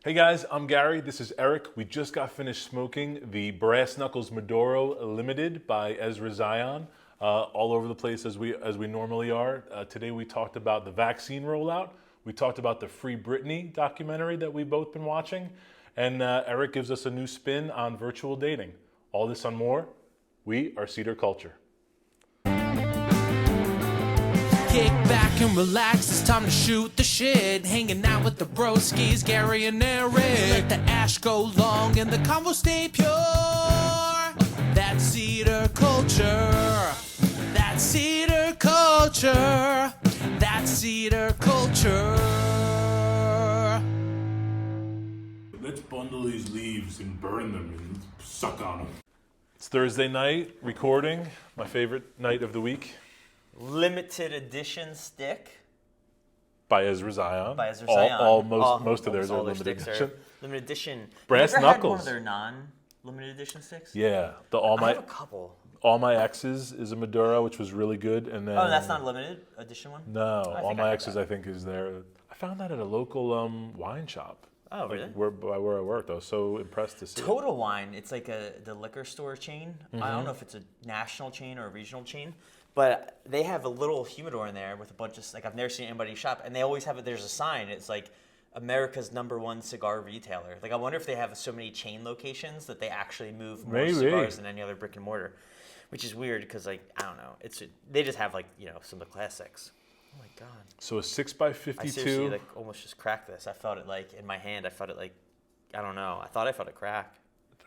Hey guys, I'm Gary. This is Eric. We just got finished smoking the Brass Knuckles Maduro Limited by Ezra Zion. All over the place as we normally are. Today we talked about the vaccine rollout. We talked about the Free Britney documentary that we've both been watching. And Eric gives us a new spin on virtual dating. All this and more. We are Cedar Culture. Kick back and relax, it's time to shoot the shit. Hanging out with the broskies, Gary and Eric. Let the ash go long and the convo stay pure. That's Cedar Culture. That's Cedar Culture. That's Cedar Culture. Let's bundle these leaves and burn them and suck on them. It's Thursday night, recording, my favorite night of the week. Limited edition stick By Ezra Zion. Most of theirs are limited edition. Limited edition. Brass you ever had Knuckles. one of their non-limited edition sticks? Yeah, I have a couple. All My Exes is a Maduro, which was really good, and then That's not a limited edition one? No, All My Exes that. I think is there. I found that at a local wine shop. Oh, really? By where I worked, I was so impressed to see it. Total Wine, it's like the liquor store chain. Mm-hmm. I don't know if it's a national chain or a regional chain, but they have a little humidor in there with a bunch of, like, I've never seen anybody shop, and they always have it, there's a sign, it's like America's #1 cigar retailer. Like, I wonder if they have so many chain locations that they actually move more cigars than any other brick and mortar, which is weird because, like, I don't know, they just have, like, some of the classics. Oh my God. So a 6x52. I seriously, like, almost just cracked this. I felt it, like, in my hand. I felt it, like, I don't know. I thought I felt it crack.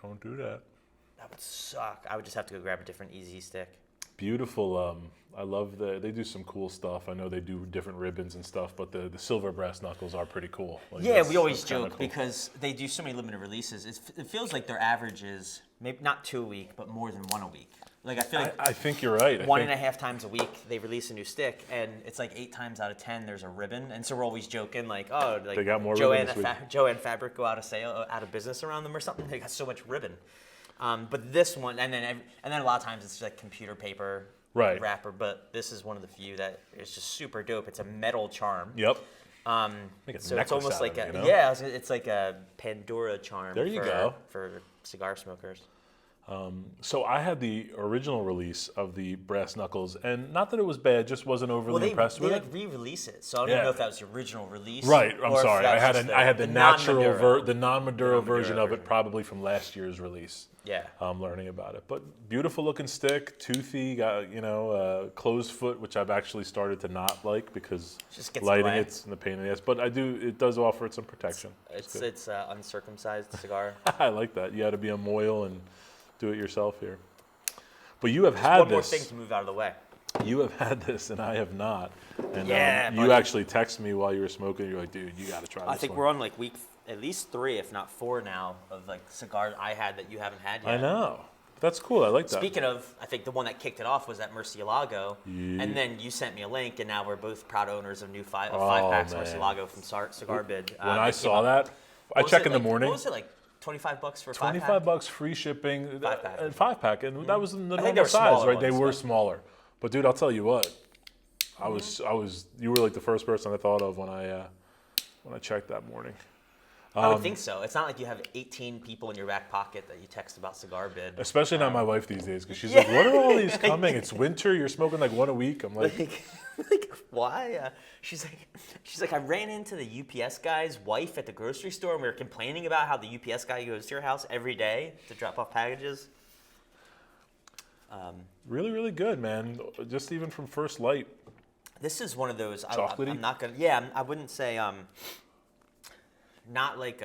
Don't do that. That would suck. I would just have to go grab a different easy stick. Beautiful. I love they do some cool stuff. I know they do different ribbons and stuff, but the silver brass knuckles are pretty cool. Like, yeah, we always joke cool. because they do so many limited releases. It feels like their average is maybe not 2 a week, but more than 1 a week. Like, I feel like I think you're right. One and a half times a week they release a new stick, and it's like 8 times out of 10 there's a ribbon, and so we're always joking like, oh, like they got more Joanne ribbons Fabric go out of business around them or something. They got so much ribbon. But this one, and then a lot of times it's like computer paper wrapper. But this is one of the few that is just super dope. It's a metal charm. Yep. So it's almost like it's like a Pandora charm. There you go. For cigar smokers. So I had the original release of the Brass Knuckles, and not that it was bad, just wasn't overly impressed with it. They re-release it, so I don't know if that was the original release. Right, I'm sorry. I had the natural, the non-Maduro version of it, version. Probably from last year's release. Yeah. I'm learning about it, but beautiful looking stick, toothy, got closed foot, which I've actually started to not like because lighting it's in the pain in the ass. But it does offer it some protection. It's uncircumcised cigar. I like that. You had to be a moil and do it yourself here. But you have had one this. More thing to move out of the way. You have had this, and I have not. And you actually texted me while you were smoking. You're like, dude, you got to try this. I think we're on like week at least 3, if not 4 now, of like cigars I had that you haven't had yet. I know. That's cool. I like that. Speaking of, I think the one that kicked it off was that Murcielago, and then you sent me a link, and now we're both proud owners of new 5-packs man. Murcielago from Cigar Bid. When I saw that, I check in the morning. What was it like? $25 for $25 free shipping, 5-pack, and that was the normal size, smaller right? They were smaller, but dude, I'll tell you what, I was. You were like the first person I thought of when I checked that morning. I would think so. It's not like you have 18 people in your back pocket that you text about Cigar Bid. Especially not my wife these days, because she's like, "What are all these coming? It's winter. You're smoking like 1 a week." I'm like why? She's like, I ran into the UPS guy's wife at the grocery store, and we were complaining about how the UPS guy goes to your house every day to drop off packages. Really, really good, man. Just even from first light. This is one of those. Chocolatey? I'm not gonna. Yeah, I wouldn't say. Not like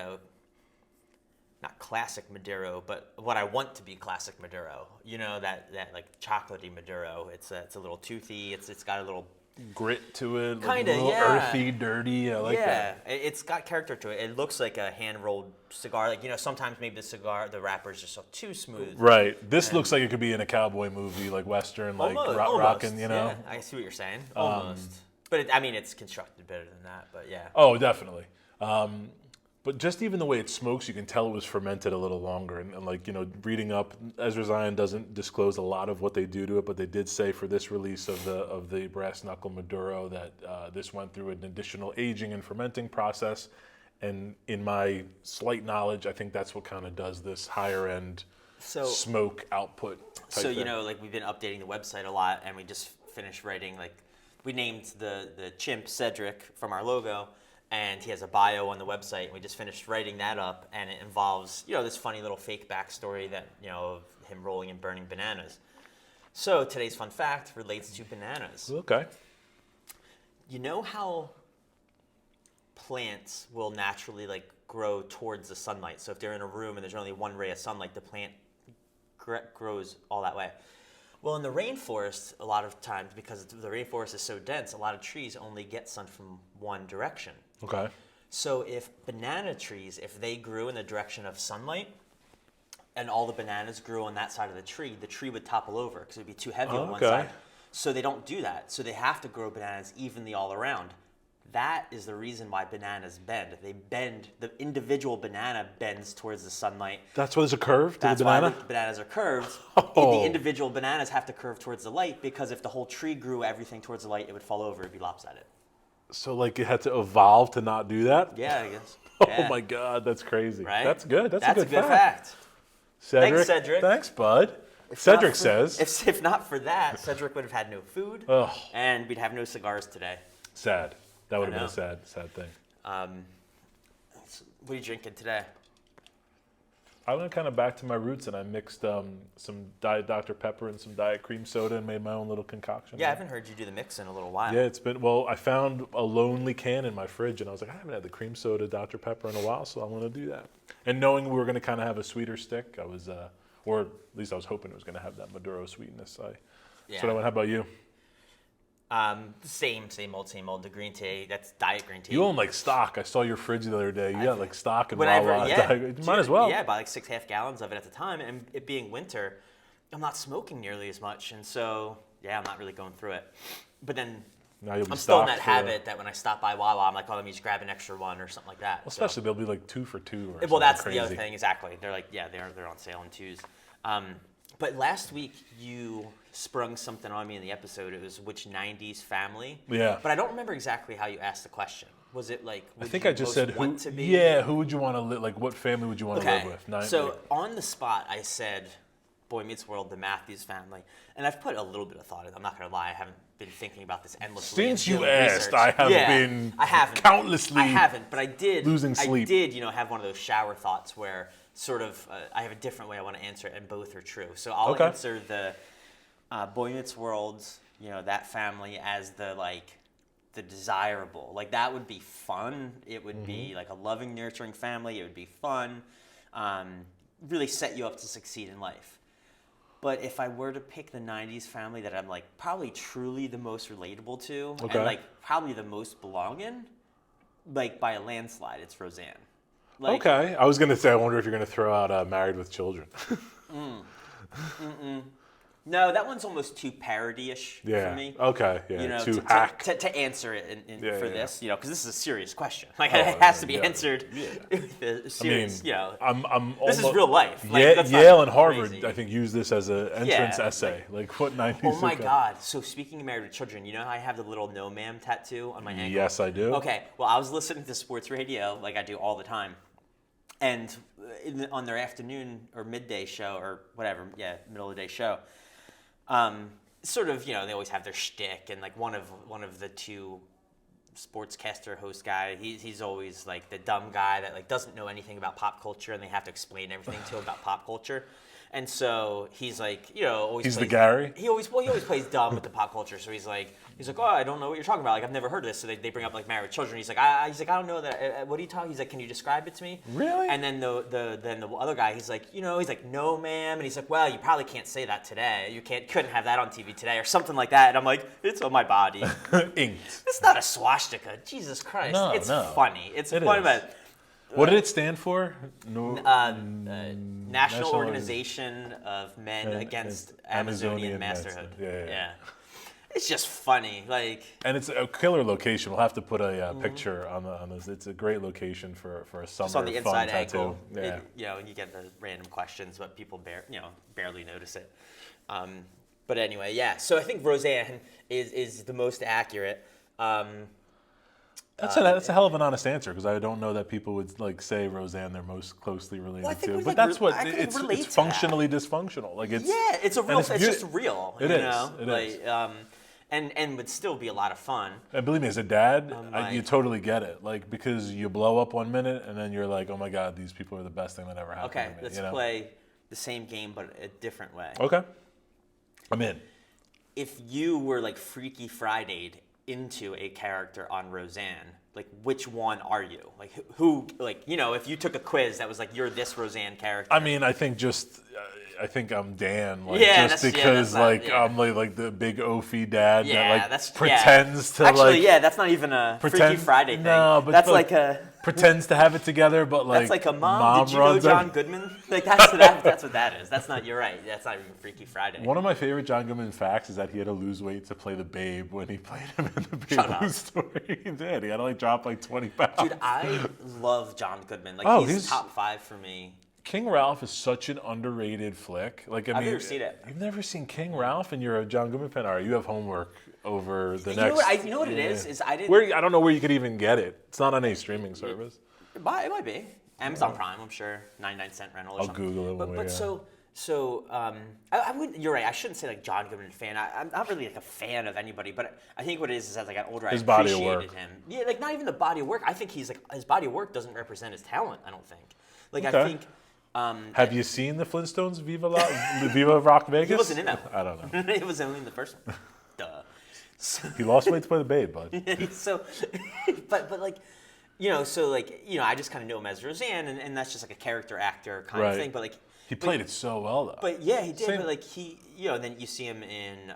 not classic Maduro, but what I want to be classic Maduro. You know, that like chocolatey Maduro. It's a little toothy. It's got a little grit to it. Kind of, earthy, dirty. I like that. Yeah, it's got character to it. It looks like a hand-rolled cigar. Like, sometimes maybe the wrapper is just too smooth. Right. This looks like it could be in a cowboy movie, like Western, like rockin', Yeah, I see what you're saying. Almost. But it's constructed better than that, but yeah. Oh, definitely. But just even the way it smokes, you can tell it was fermented a little longer. And like, reading up, Ezra Zion doesn't disclose a lot of what they do to it, but they did say for this release of the Brass Knuckle Maduro that this went through an additional aging and fermenting process. And in my slight knowledge, I think that's what kind of does this higher end So smoke output type So, thing. you know, like we've been updating the website a lot, and we just finished writing, like, we named the chimp Cedric from our logo, and he has a bio on the website, and we just finished writing that up, and it involves, you know, this funny little fake backstory that, you know, of him rolling and burning bananas. So today's fun fact relates to bananas. Okay. You know how plants will naturally, like, grow towards the sunlight? So if they're in a room and there's only one ray of sunlight, the plant grows all that way. Well, in the rainforest, a lot of times, because the rainforest is so dense, a lot of trees only get sun from one direction. Okay. So if banana trees, if they grew in the direction of sunlight, and all the bananas grew on that side of the tree would topple over because it would be too heavy on one Okay. side. So they don't do that. So they have to grow bananas evenly all around. That is the reason why bananas bend. They bend, the individual banana bends towards the sunlight. That's why there's a curve to That's the banana? why the bananas are curved. Oh. The individual bananas have to curve towards the light because if the whole tree grew everything towards the light, it would fall over, it'd be lopsided. So like it had to evolve to not do that? Yeah, I guess. Oh Yeah. my God, that's crazy. Right? That's good. That's a good fact. Cedric, Thanks, Cedric. Thanks, bud. If Cedric not for- says. If not for that, Cedric would have had no food, Ugh. and we'd have no cigars today. Sad. That would have been know. a sad thing. What are you drinking today? I went kind of back to my roots and I mixed some Diet Dr. Pepper and some Diet Cream Soda and made my own little concoction. Yeah, I haven't heard you do the mix in a little while. Yeah, it's been, well, I found a lonely can in my fridge and I was like, I haven't had the cream soda Dr. Pepper in a while, so I'm going to do that. And knowing we were going to kind of have a sweeter stick, I was, or at least I was hoping it was going to have that Maduro sweetness. So I went, how about you? Same old. The green tea, that's diet green tea. You own like stock. I saw your fridge the other day. You got like stock and Whenever, Wawa. yeah. Might as well. Yeah, buy like 6.5 gallons of it at the time, and it being winter, I'm not smoking nearly as much, and so, yeah, I'm not really going through it. But then Now you'll be I'm still in stocked that for- habit that when I stop by Wawa, I'm like, oh, let me just grab an extra one or something like that. Well, especially they'll be like 2 for 2 or Well, something that's crazy. the other thing, exactly. They're like, yeah, they're on sale in twos. But last week you sprung something on me in the episode. It was which '90s family. Yeah. But I don't remember exactly how you asked the question. Was it like? I think I just said want to be? Yeah, who would you want to live? Like, what family would you want to Okay. live with? So on the spot, I said, Boy Meets World, the Matthews family, and I've put a little bit of thought in. I'm not gonna lie, I haven't been thinking about this endlessly. Since and you doing asked, research. I have been I haven't. countlessly I haven't, but I did. losing sleep. I did, have one of those shower thoughts where sort of I have a different way I want to answer it, and both are true. So I'll Okay. answer the Boy Meets World, that family as the desirable. Like that would be fun. It would be like a loving, nurturing family. It would be fun. Really set you up to succeed in life. But if I were to pick the '90s family that I'm like probably truly the most relatable to, Okay. and like probably the most belong in, like by a landslide, it's Roseanne. Okay, I was gonna say, I wonder if you're gonna throw out Married with Children. No, that one's almost too parody-ish Yeah. for me. Okay. Yeah. Too to, hack. to answer it Yeah, for yeah. this, because this is a serious question. Like Oh, it has to be yeah. answered Yeah. with a serious, I'm This is almost- real life. Like, Yeah, that's not Yale and Harvard, crazy. I think, use this as an entrance Yeah, essay. Like what '90s? Oh my sitcom? God! So speaking of Married with Children, you know how I have the little "No Ma'am" tattoo on my ankle? Yes, I do. Okay. Well, I was listening to sports radio like I do all the time, and on their afternoon or midday show or whatever, middle of the day show, sort of, they always have their shtick, and like one of the two sportscaster host guy, he's always like the dumb guy that like doesn't know anything about pop culture, and they have to explain everything to him about pop culture. And so he's like, always He's plays, the Gary? He always plays dumb with the pop culture. So he's like, oh, I don't know what you're talking about. Like, I've never heard of this. So they bring up like Married with Children. He's like, I don't know that. What are you talking? He's like, can you describe it to me? Really? And then the other guy, he's like, no, ma'am. And he's like, well, you probably can't say that today. You couldn't have that on TV today or something like that. And I'm like, it's on my body. Inked. It's not a swastika. Jesus Christ. No, it's no. funny. It's It funny, is. but What did it stand for? No, National Organization of Men Against Amazonian Amazonian Masterhood. Yeah. It's just funny, like. And it's a killer location. We'll have to put a picture on this. It's a great location for a summer Just on the fun inside tattoo. ankle, Yeah. and you get the random questions, but people barely notice it. But anyway, yeah. So I think Roseanne is the most accurate. That's a hell of an honest answer because I don't know that people would like say Roseanne they're most closely related to. But that's what it's functionally dysfunctional. Like it's it's a real. It's just real. It is. It is. And would still be a lot of fun. And believe me, as a dad, you totally get it. Like because you blow up 1 minute and then you're like, oh my god, these people are the best thing that ever happened to me. Okay, let's play the same game but a different way. Okay, I'm in. If you were like Freaky Friday'd into a character on Roseanne, like which one are you? Like who? Like if you took a quiz that was like you're this Roseanne character. I mean, I think I'm Dan, like just because I'm like the big oafy dad that like pretends to actually that's not even a Freaky Friday thing. No, but that's like a pretends to have it together, but like that's like a mom. Did you know John Goodman? Like that's what that is. That's not. You're right. That's not even Freaky Friday. One of my favorite John Goodman facts is that he had to lose weight to play the Babe when he played him in the Babe Ruth story. He did. He had to like drop like 20 pounds. Dude, I love John Goodman. Like he's top 5 for me. King Ralph is such an underrated flick. Like I've never seen it. You've never seen King Ralph, and you're a John Goodman fan. All right, you have homework over the next. You know what it is? Is I didn't. I don't know where you could even get it. It's not on any streaming service. It might be Amazon Prime. I'm sure 99-cent rental. Or something. I'll Google it. But I wouldn't. You're right. I shouldn't say like John Goodman fan. I'm not really like a fan of anybody, but I think what it is as I got older, I appreciated him. Yeah, like not even the body of work. I think he's like his body of work doesn't represent his talent. I don't think. Like I think. Have you seen the Flintstones Viva Rock Vegas? He wasn't in that one. I don't know. He was only in the first one. Duh. He lost weight to play the Babe, bud. but like, I just kind of know him as Roseanne, and that's just like a character actor kind of thing. But like, he played it so well though. But yeah, he did. But like then you see him in.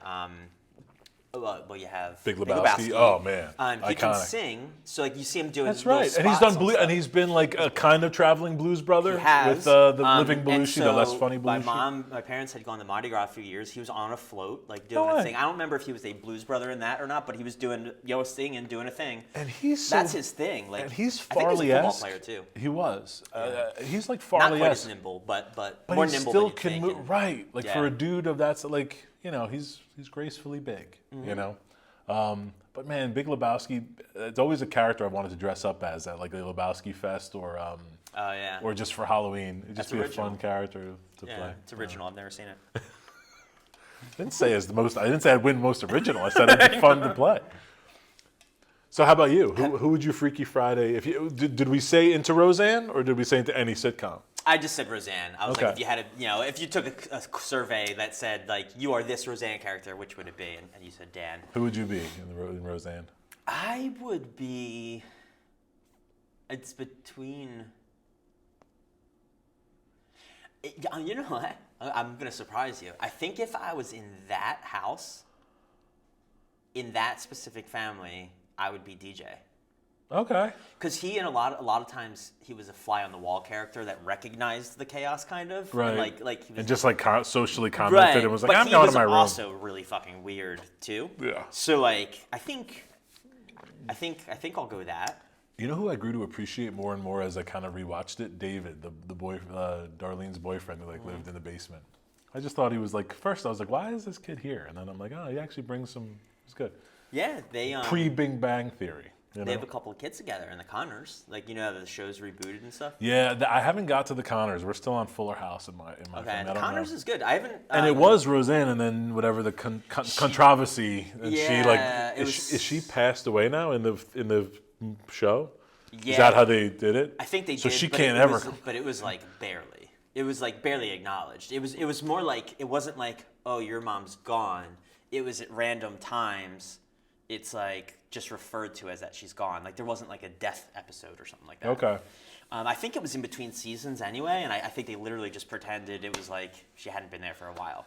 You have Big Lebowski. Oh man, he can sing. So like you see him doing. That's right, and he's done and he's been like a kind of traveling blues brother with the Living Belushi, the less funny Belushi. My parents had gone to Mardi Gras a few years. He was on a float, like doing a thing. I don't remember if he was a blues brother in that or not, but he was doing singing, doing a thing. And that's his thing. Like and he's Farley-esque. I think he was a football player too. He was. He's like Farley-esque. Not quite as nimble, but more nimble. But he still can move. Right, like for a dude of that's like he's gracefully big. Mm-hmm. But man, Big Lebowski, it's always a character I wanted to dress up as at like a Lebowski Fest or just for Halloween. It'd just be a fun character to play. It's original. I've never seen it. I didn't say I'd win most original. I said it'd be fun to play. So how about you? Who would you Freaky Friday? If you did we say into Roseanne or did we say into any sitcom? I just said Roseanne. I was like, if you had if you took a survey that said like you are this Roseanne character, which would it be? And you said Dan. Who would you be in Roseanne? I would be. It's between. You know what? I'm gonna surprise you. I think if I was in that house, in that specific family, I would be DJ. Okay. Because he, and a lot of times, he was a fly on the wall character that recognized the chaos, kind of. Right. And like he was, and just like socially commented and was like, I'm going to my room. But he was also really fucking weird too. Yeah. So like, I think I'll go with that. You know who I grew to appreciate more and more as I kind of rewatched it? David, the boy, Darlene's boyfriend who lived in the basement. I just thought he was like, first I was like, why is this kid here? And then I'm like, oh, he actually brings some. It's good. Yeah, they pre-Big Bang Theory. They have a couple of kids together in the Connors. Like, the show's rebooted and stuff? Yeah, I haven't got to the Connors. We're still on Fuller House in my family. Okay, the Connors is good. I haven't... and it was Roseanne, and then whatever the controversy. And is she passed away now in the show? Yeah. Is that how they did it? I think they did. So she can't ever... But it was like barely. It was like barely acknowledged. It was more like, it wasn't like, oh, your mom's gone. It was at random times. It's like just referred to as that she's gone. Like there wasn't like a death episode or something like that. Okay. I think it was in between seasons anyway, and I think they literally just pretended it was like she hadn't been there for a while.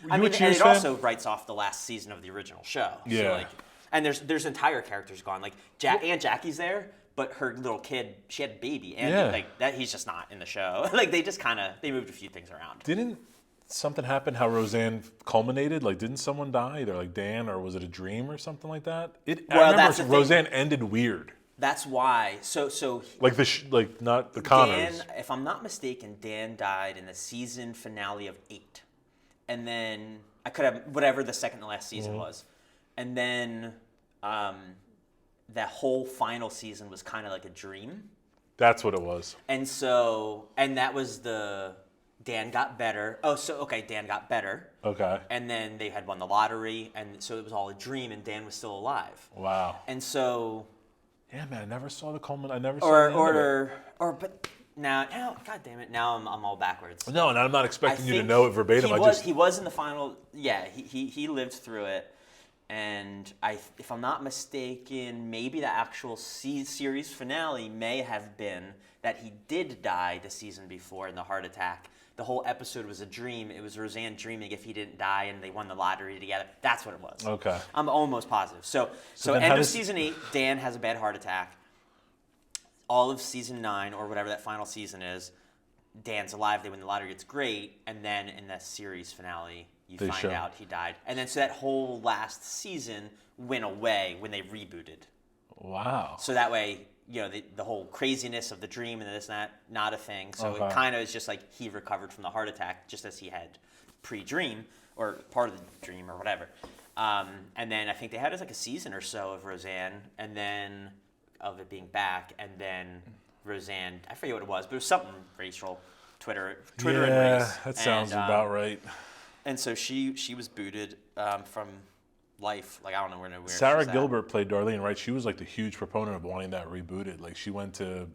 I mean, and it also writes off the last season of the original show. Yeah. So like, and there's entire characters gone. Like Aunt Jackie's there, but her little kid, she had a baby, and like that he's just not in the show. Like they just they moved a few things around. Didn't something happen how Roseanne culminated? Like, didn't someone die? Either like Dan, or was it a dream or something like that? I remember Roseanne ended weird. That's why. So like not the Connors. Dan, if I'm not mistaken, Dan died in the season finale of 8, and then I could have whatever the second to last season was, and then that whole final season was kind of like a dream. That's what it was. And that was Dan got better. Dan got better. Okay. And then they had won the lottery, and so it was all a dream, and Dan was still alive. Wow. And so... Yeah, man, I never saw the Coleman. I never saw the but now, God damn it, now I'm all backwards. No, and I'm not expecting you to know it verbatim. He was in the final, yeah, he lived through it. And if I'm not mistaken, maybe the actual series finale may have been that he did die the season before in the heart attack. The whole episode was a dream. It was Roseanne dreaming if he didn't die and they won the lottery together. That's what it was. Okay. I'm almost positive. So end of season 8, Dan has a bad heart attack. All of season 9, or whatever that final season is, Dan's alive. They win the lottery. It's great. And then in the series finale, you find out he died. And then so that whole last season went away when they rebooted. Wow. So that way, the whole craziness of the dream and this and that, not a thing. So it kind of is just like he recovered from the heart attack just as he had pre-dream or part of the dream or whatever. And then I think they had like a season or so of Roseanne and then of it being back. And then Roseanne, I forget what it was, but it was something racial, Twitter and race. Yeah, that sounds about right. And so she was booted from life. Like, I don't know where Sarah Gilbert played Darlene, right? She was like the huge proponent of wanting that rebooted. Like, she went to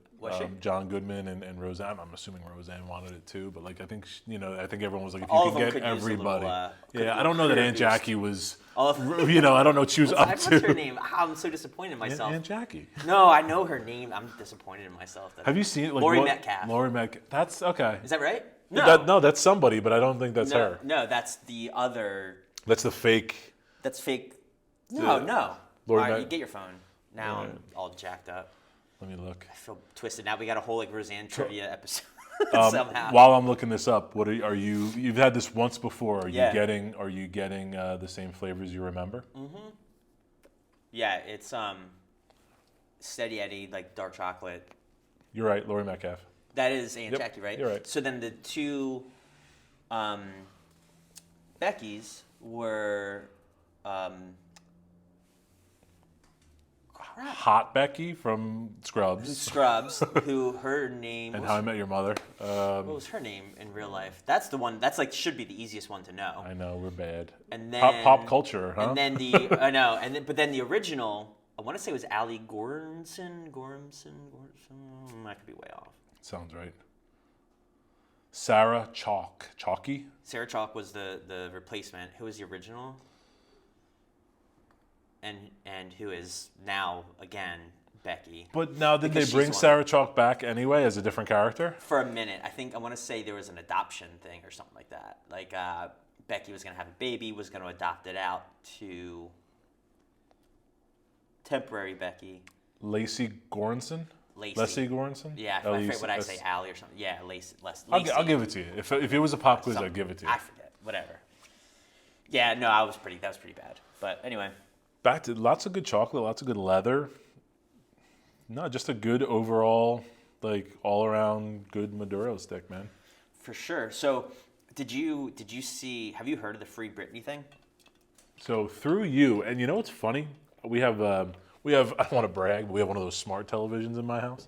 John Goodman and Roseanne. I'm assuming Roseanne wanted it too, but like I think I think everyone was like, if you can get everybody. I don't know that Aunt Jackie was. I don't know what she was up to. What's her name? I'm so disappointed in myself. Aunt Jackie. No, I know her name. I'm disappointed in myself. Have you seen it? Like, Laurie Metcalf. Laurie Metcalf. That's okay. Is that right? No, that's somebody, but I don't think that's her. No, that's the other. That's the fake. That's fake. No. All right, you get your phone. Now Right. I'm all jacked up. Let me look. I feel twisted. Now we got a whole like Roseanne trivia episode somehow. While I'm looking this up, what are you? You've had this once before. Are you getting the same flavors you remember? Mm-hmm. Yeah, it's Steady Eddie, like dark chocolate. You're right, Laurie Metcalf. That is Aunt Jackie, right? You're right. So then the two Beckys were Hot Becky from Scrubs. Who her name and was, How I Met Your Mother. what was her name in real life? That's the one. That's like should be the easiest one to know. I know, we're bad. And then pop culture, huh? And then but then the original, I want to say it was Allie Goranson. I could be way off. Sounds right. Sarah Chalky. Sarah Chalk was the replacement. Who was the original? And who is now again Becky. But now did Because they bring she's Sarah Chalk back anyway as a different character? For a minute, I want to say there was an adoption thing or something like that. Like Becky was going to have a baby, was going to adopt it out to temporary Becky. Lacey Goranson? Leslie Goranson? Yeah, I forget what I say, Allie or something. Yeah, Lacey. I'll give it to you. If it was a pop quiz, I'd give it to you. I forget. Whatever. Yeah, no, that was pretty bad. But anyway. Back to lots of good chocolate, lots of good leather. No, just a good overall, like all around good Maduro stick, man. For sure. So, did you see? Have you heard of the Free Britney thing? So through you, and you know what's funny? We have I don't want to brag, but we have one of those smart televisions in my house.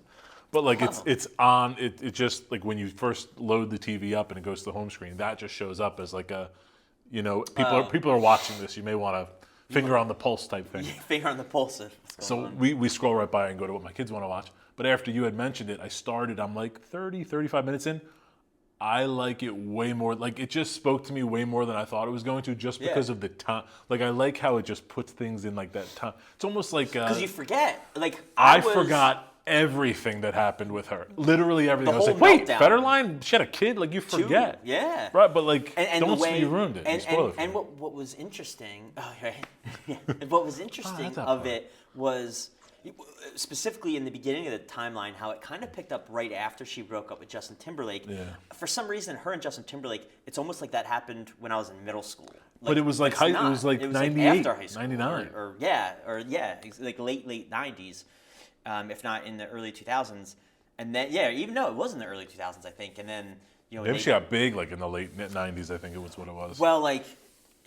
But like it's on. It just like when you first load the TV up and it goes to the home screen, that just shows up as like a, people are watching this. You may want to. Finger on the pulse type thing. Finger on the pulse. So we scroll right by and go to what my kids want to watch. But after you had mentioned it, I'm like 30, 35 minutes in. I like it way more. Like it just spoke to me way more than I thought it was going to just because of the time. Like I like how it just puts things in like that time. It's almost like... Because you forget. Like I forgot everything that happened with her. Literally everything. I was like, wait, Federline? She had a kid? Like you forget. Yeah. Right, but like, you ruined it. And what was interesting, what was interesting of it was, specifically in the beginning of the timeline, how it kind of picked up right after she broke up with Justin Timberlake. Yeah. For some reason, her and Justin Timberlake, it's almost like that happened when I was in middle school. Like, but it was like it was like 98, like after high school, 99. Or like late 90s. If not in the early 2000s. And then, even though it was in the early 2000s, I think. And then, maybe she got big like in the late 90s, I think it was what it was. Well, like,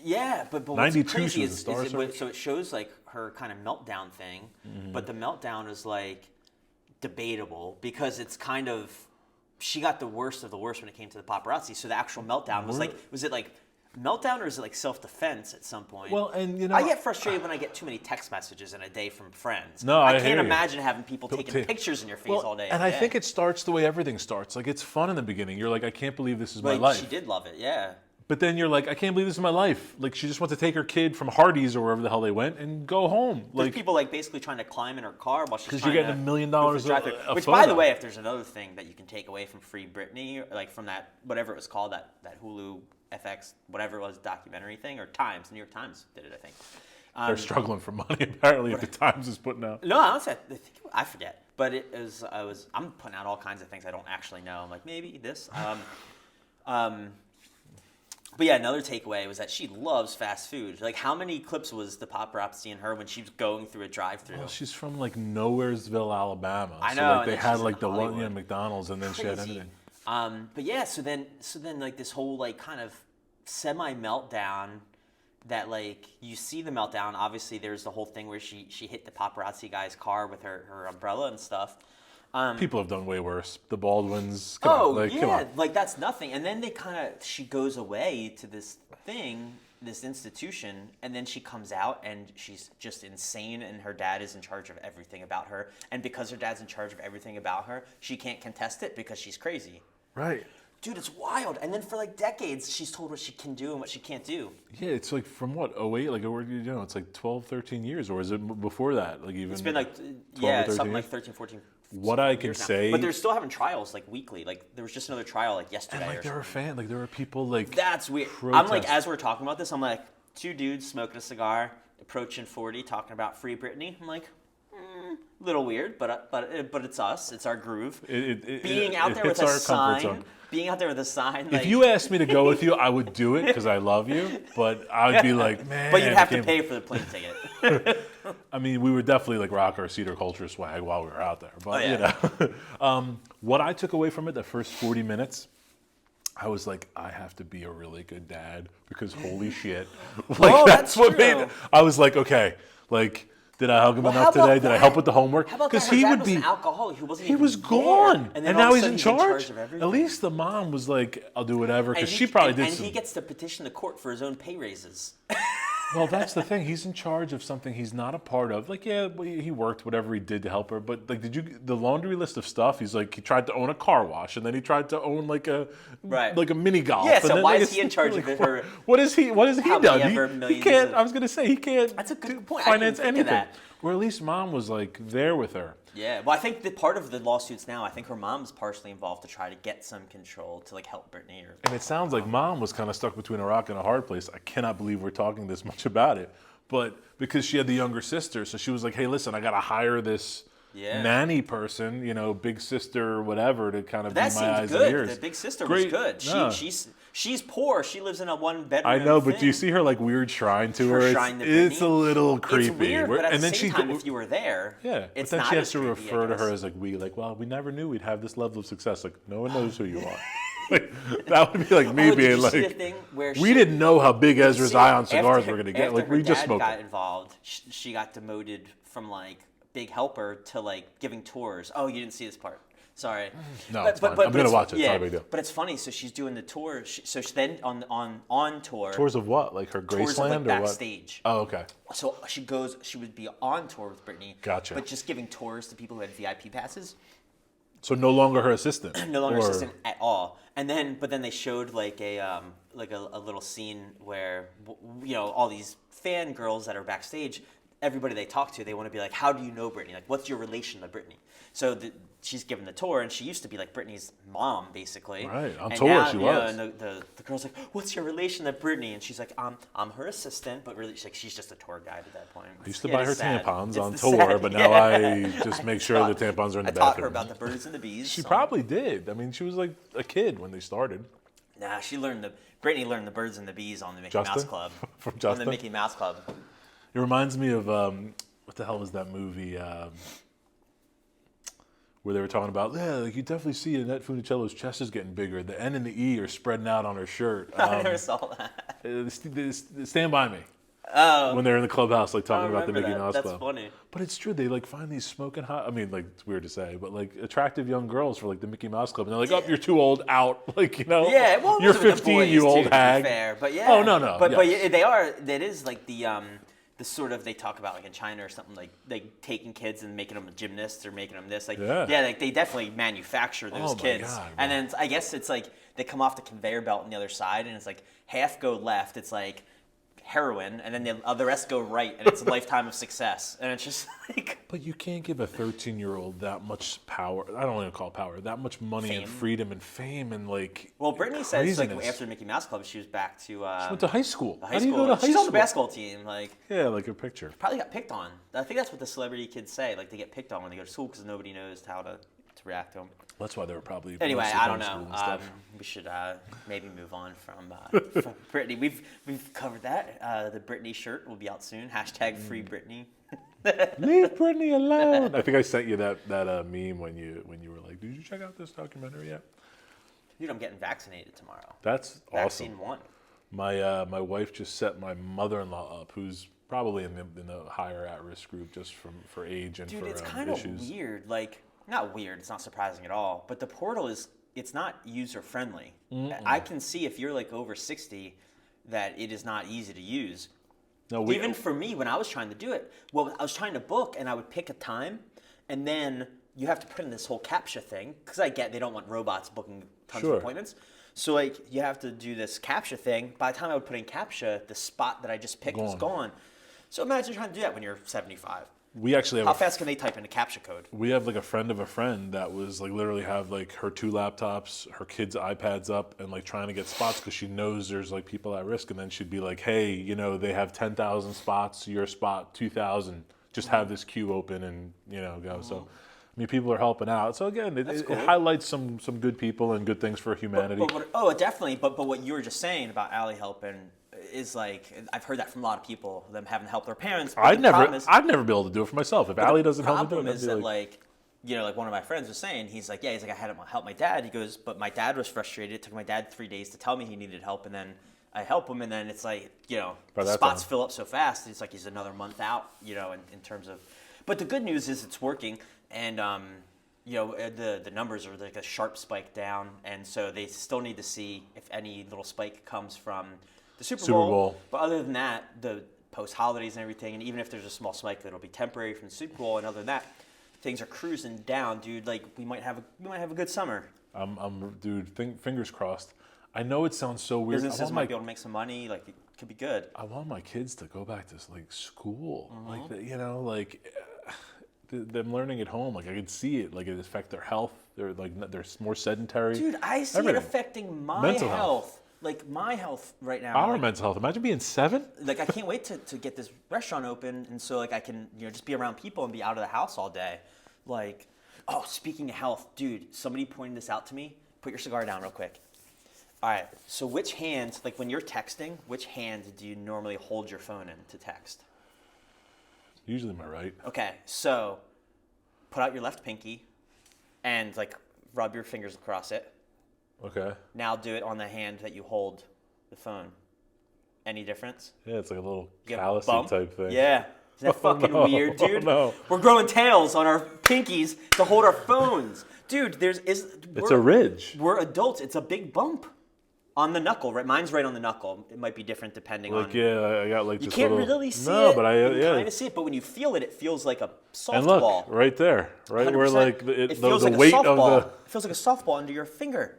Yeah, but what's 92 crazy she was a is, star search. so it shows like her kind of meltdown thing, but the meltdown is like debatable because it's kind of she got the worst of the worst when it came to the paparazzi. So the actual meltdown was it like meltdown or is it like self-defense at some point? Well, and I get frustrated when I get too many text messages in a day from friends. No, I hear can't you. imagine having people taking pictures in your face all day. And every I think day. it starts the way everything starts. Like, it's fun in the beginning. You're like, I can't believe this is my Like, life. she did love it, yeah. But then you're like, I can't believe this is my life. Like, she just wants to take her kid from Hardee's or wherever the hell they went and go home. There's Like, people like basically trying to climb in her car while she's because trying you're getting to $1 million move the a drive-thru. Which, photo. by the way, if there's another thing that you can take away from Free Britney, like from that whatever it was called, that Hulu FX whatever it was documentary thing, or Times, New York Times did it, I think. They're struggling for money, apparently, at the Times is putting out. No, honestly, I forget, but I'm putting out all kinds of things I don't actually know. I'm like maybe this. But yeah, another takeaway was that she loves fast food. Like, how many clips was the paparazzi in her when she was going through a drive-thru? Well, she's from like Nowheresville, Alabama. I So know, like and they then had she's like in the one, Hollywood. McDonald's, and then she had Crazy. anything. But yeah, so then like this whole like kind of semi meltdown that like you see the meltdown. Obviously, there's the whole thing where she hit the paparazzi guy's car with her umbrella and stuff. People have done way worse. The Baldwins. Come on. Like that's nothing. And then she goes away to this thing, this institution, and then she comes out and she's just insane, and her dad is in charge of everything about her. And because her dad's in charge of everything about her, she can't contest it because she's crazy. Right. Dude, it's wild. And then for like decades, she's told what she can do and what she can't do. Yeah, it's like from what, 08? Like, it's like 12, 13 years, or is it before that? Like even It's been like, 12 yeah, or 13 something years? like 13, 14 What I can years now. say, But they're still having trials like weekly. Like there was just another trial like and yesterday like or there something. were people like That's weird. I'm like, protest- as we're talking about this, I'm like, two dudes smoking a cigar, approaching 40, talking about Free Britney. I'm like, little weird, but it's us. It's our groove. Being out there with a sign. Being out there with a sign. If you asked me to go with you, I would do it because I love you. But I would be like, man. But you'd have to can't- pay for the plane ticket. I mean, we would definitely like rock our Cedar Culture swag while we were out there. But Oh, yeah. what I took away from it, the first 40 minutes, I was like, I have to be a really good dad because holy shit. Like Oh, that's what true. made it. I was like, okay, like, did I hug him enough today? Did I help with the homework? How about that? Because Her he dad would was be. an alcoholic who wasn't He even was there. gone, then and all now of a he's sudden in he's charge. of everything. At least the mom was like, "I'll do whatever," because And she probably did. And some, he gets to petition the court for his own pay raises. Well, that's the thing. He's in charge of something he's not a part of. Like, yeah, he worked whatever he did to help her. But like, the laundry list of stuff? He's like, he tried to own a car wash, and then he tried to own like a mini golf. Yeah, and so then, why like, is he in charge of it? Her, what is he? What has he how done? many ever He millions can't. of- I was gonna say he can't. That's a good point. I didn't Finance think of anything. that. Or at least mom was like there with her. Yeah, well, I think that part of the lawsuits now, I think her mom's partially involved to try to get some control to like help Britney. And it sounds like mom was kind of stuck between a rock and a hard place. I cannot believe we're talking this much about it. But because she had the younger sister, so she was like, hey, listen, I got to hire this nanny person, big sister, whatever, to kind of be my eyes and ears. The big sister Great. was good. Yeah. She's poor. She lives in a one-bedroom I know, but do you thing. see her like weird shrine to her? Shrine to It's a Britney? little creepy. It's weird, but at and the then same time, if you were there, but it's then not she has as to creepy, refer I to her guess. as like, well, we never knew we'd have this level of success. Like, no one knows who you are. Like, that would be like me did being you like, see the thing where we didn't know how big Ezra See, Zion after cigars her- were going to get. after Like, her we just dad smoked got them. involved, she got demoted from like big helper to like giving tours. Oh, you didn't see this part. Sorry. No, it's fine. I'm going to it's- watch it. It's Yeah, not a big deal. but it's funny. So she's doing the tour. So she then on tour. Tours of what? Like her tours of, Graceland like, or what? backstage. Oh, okay. So she would be on tour with Britney. Gotcha. But just giving tours to people who had VIP passes. So no longer her assistant. No longer Or- assistant at all. And then they showed like a little scene where all these fangirls that are backstage, everybody they talk to, they want to be like, how do you know Britney? Like, what's your relation to Britney? So she's given the tour, and she used to be like Britney's mom, basically. Right, on And tour now, she was. And the girl's like, what's your relation to Britney? And she's like, I'm her assistant, but really, she's just a tour guide at that point. I used to buy her It's sad. tampons It's on the tour, sad- but now I just make sure taught- the tampons are in the I taught bathroom. her about the birds and the bees. She so- probably did. I mean, she was like a kid when they started. Nah, Britney learned the birds and the bees on the Mickey Justin? Mouse Club. From On Justin? the Mickey Mouse Club. It reminds me of what the hell was that movie? where they were talking about, yeah, like you definitely see Annette Funicello's chest is getting bigger. The N and the E are spreading out on her shirt. I never saw that. Stand By Me. Oh. When they're in the clubhouse, like talking about the remember Mickey that. Mouse That's Club. funny. But it's true. They like find these smoking hot. I mean, like it's weird to say, but like attractive young girls for like the Mickey Mouse Club, and they're like, "Oh, you're too old, out." Like Yeah, well, you're most of the 15, boys, you old too, to be hag. fair. But yeah. Oh no. But yes. they are. That is like the sort of they talk about like in China or something like taking kids and making them gymnasts or making them this. Like like they definitely manufacture those kids. God, and then I guess it's like they come off the conveyor belt on the other side, and it's like half go left. It's like heroin, and then the rest go right, and it's a lifetime of success. And it's just like. But you can't give a 13-year-old that much power. I don't want to call it power. That much money Fame. and freedom and fame and like. Well, Britney says like craziness. after the Mickey Mouse Club, she was back to. She went to high school. high How do you school. go to high She's school? on the basketball team. Like Yeah, like a picture. probably got picked on. I think that's what the celebrity kids say. Like they get picked on when they go to school because nobody knows how to react to them. That's why they were probably. Anyway, mostly I don't homeschooled know. and stuff. We should maybe move on from Britney. We've covered that. The Britney shirt will be out soon. # free Britney. Leave Britney alone. I think I sent you that meme when you were like, "Did you check out this documentary yet?" Dude, I'm getting vaccinated tomorrow. That's Vaccine awesome. 1. My wife just set my mother-in-law up, who's probably in the higher at-risk group just for age and Dude, for it's kind of issues. weird. Like, not weird. It's not surprising at all. But the portal it's not user friendly. I can see if you're like over 60 that it is not easy to use. No, Even for me, when I was trying to do it, well, I was trying to book, and I would pick a time, and then you have to put in this whole CAPTCHA thing, because I get they don't want robots booking tons of appointments. So, like, you have to do this CAPTCHA thing. By the time I would put in CAPTCHA, the spot that I just picked was gone. So imagine trying to do that when you're 75. We actually have How fast can they type in a CAPTCHA code? We have like a friend of a friend that was like literally have like her 2 laptops, her kids' iPads up, and like trying to get spots because she knows there's like people at risk, and then she'd be like, "Hey, you know, they have 10,000 spots, your spot 2,000. Just have this queue open and go." So, I mean, people are helping out. So again, it highlights some good people and good things for humanity. Definitely. But what you were just saying about Allie helping is like I've heard that from a lot of people, them having to help their parents. I'd never be able to do it for myself if Allie doesn't help me do it. The problem is that like one of my friends was saying, he's like I had to help my dad. He goes, but my dad was frustrated. It took my dad 3 days to tell me he needed help, and then I help him, and then it's like spots fill up so fast. It's like he's another month out, in terms of. But the good news is it's working, and the numbers are like a sharp spike down, and so they still need to see if any little spike comes from the Super Bowl. But other than that, the post-holidays and everything, and even if there's a small spike, that'll be temporary from the Super Bowl. And other than that, things are cruising down, dude. Like we might have a good summer. Dude, fingers crossed. I know it sounds so weird. Businesses might be able to make some money. Like it could be good. I want my kids to go back to like school, them learning at home. Like I could see it. Like it affect their health. They're more sedentary. Dude, I see it affecting my mental health. Like my health right now. Our mental health. Imagine being 7. Like I can't wait to get this restaurant open, and so like I can just be around people and be out of the house all day. Like, oh, speaking of health, dude, somebody pointed this out to me. Put your cigar down real quick. All right. So which hand, like when you're texting, which hand do you normally hold your phone in to text? Usually my right. Okay. So put out your left pinky, and like rub your fingers across it. Okay. Now do it on the hand that you hold the phone. Any difference? Yeah, it's like a little callousy type thing. Yeah. Is that fucking weird, dude? No. We're growing tails on our pinkies to hold our phones. Dude, it's a ridge. We're adults. It's a big bump on the knuckle, right? Mine's right on the knuckle. It might be different depending on. Yeah, I got like you this can't little. really see no, it. but you can kind of see it, but when you feel it, it feels like a softball. And look, right there, right 100%. where like it feels the like weight a softball. of the. It feels like a softball under your finger.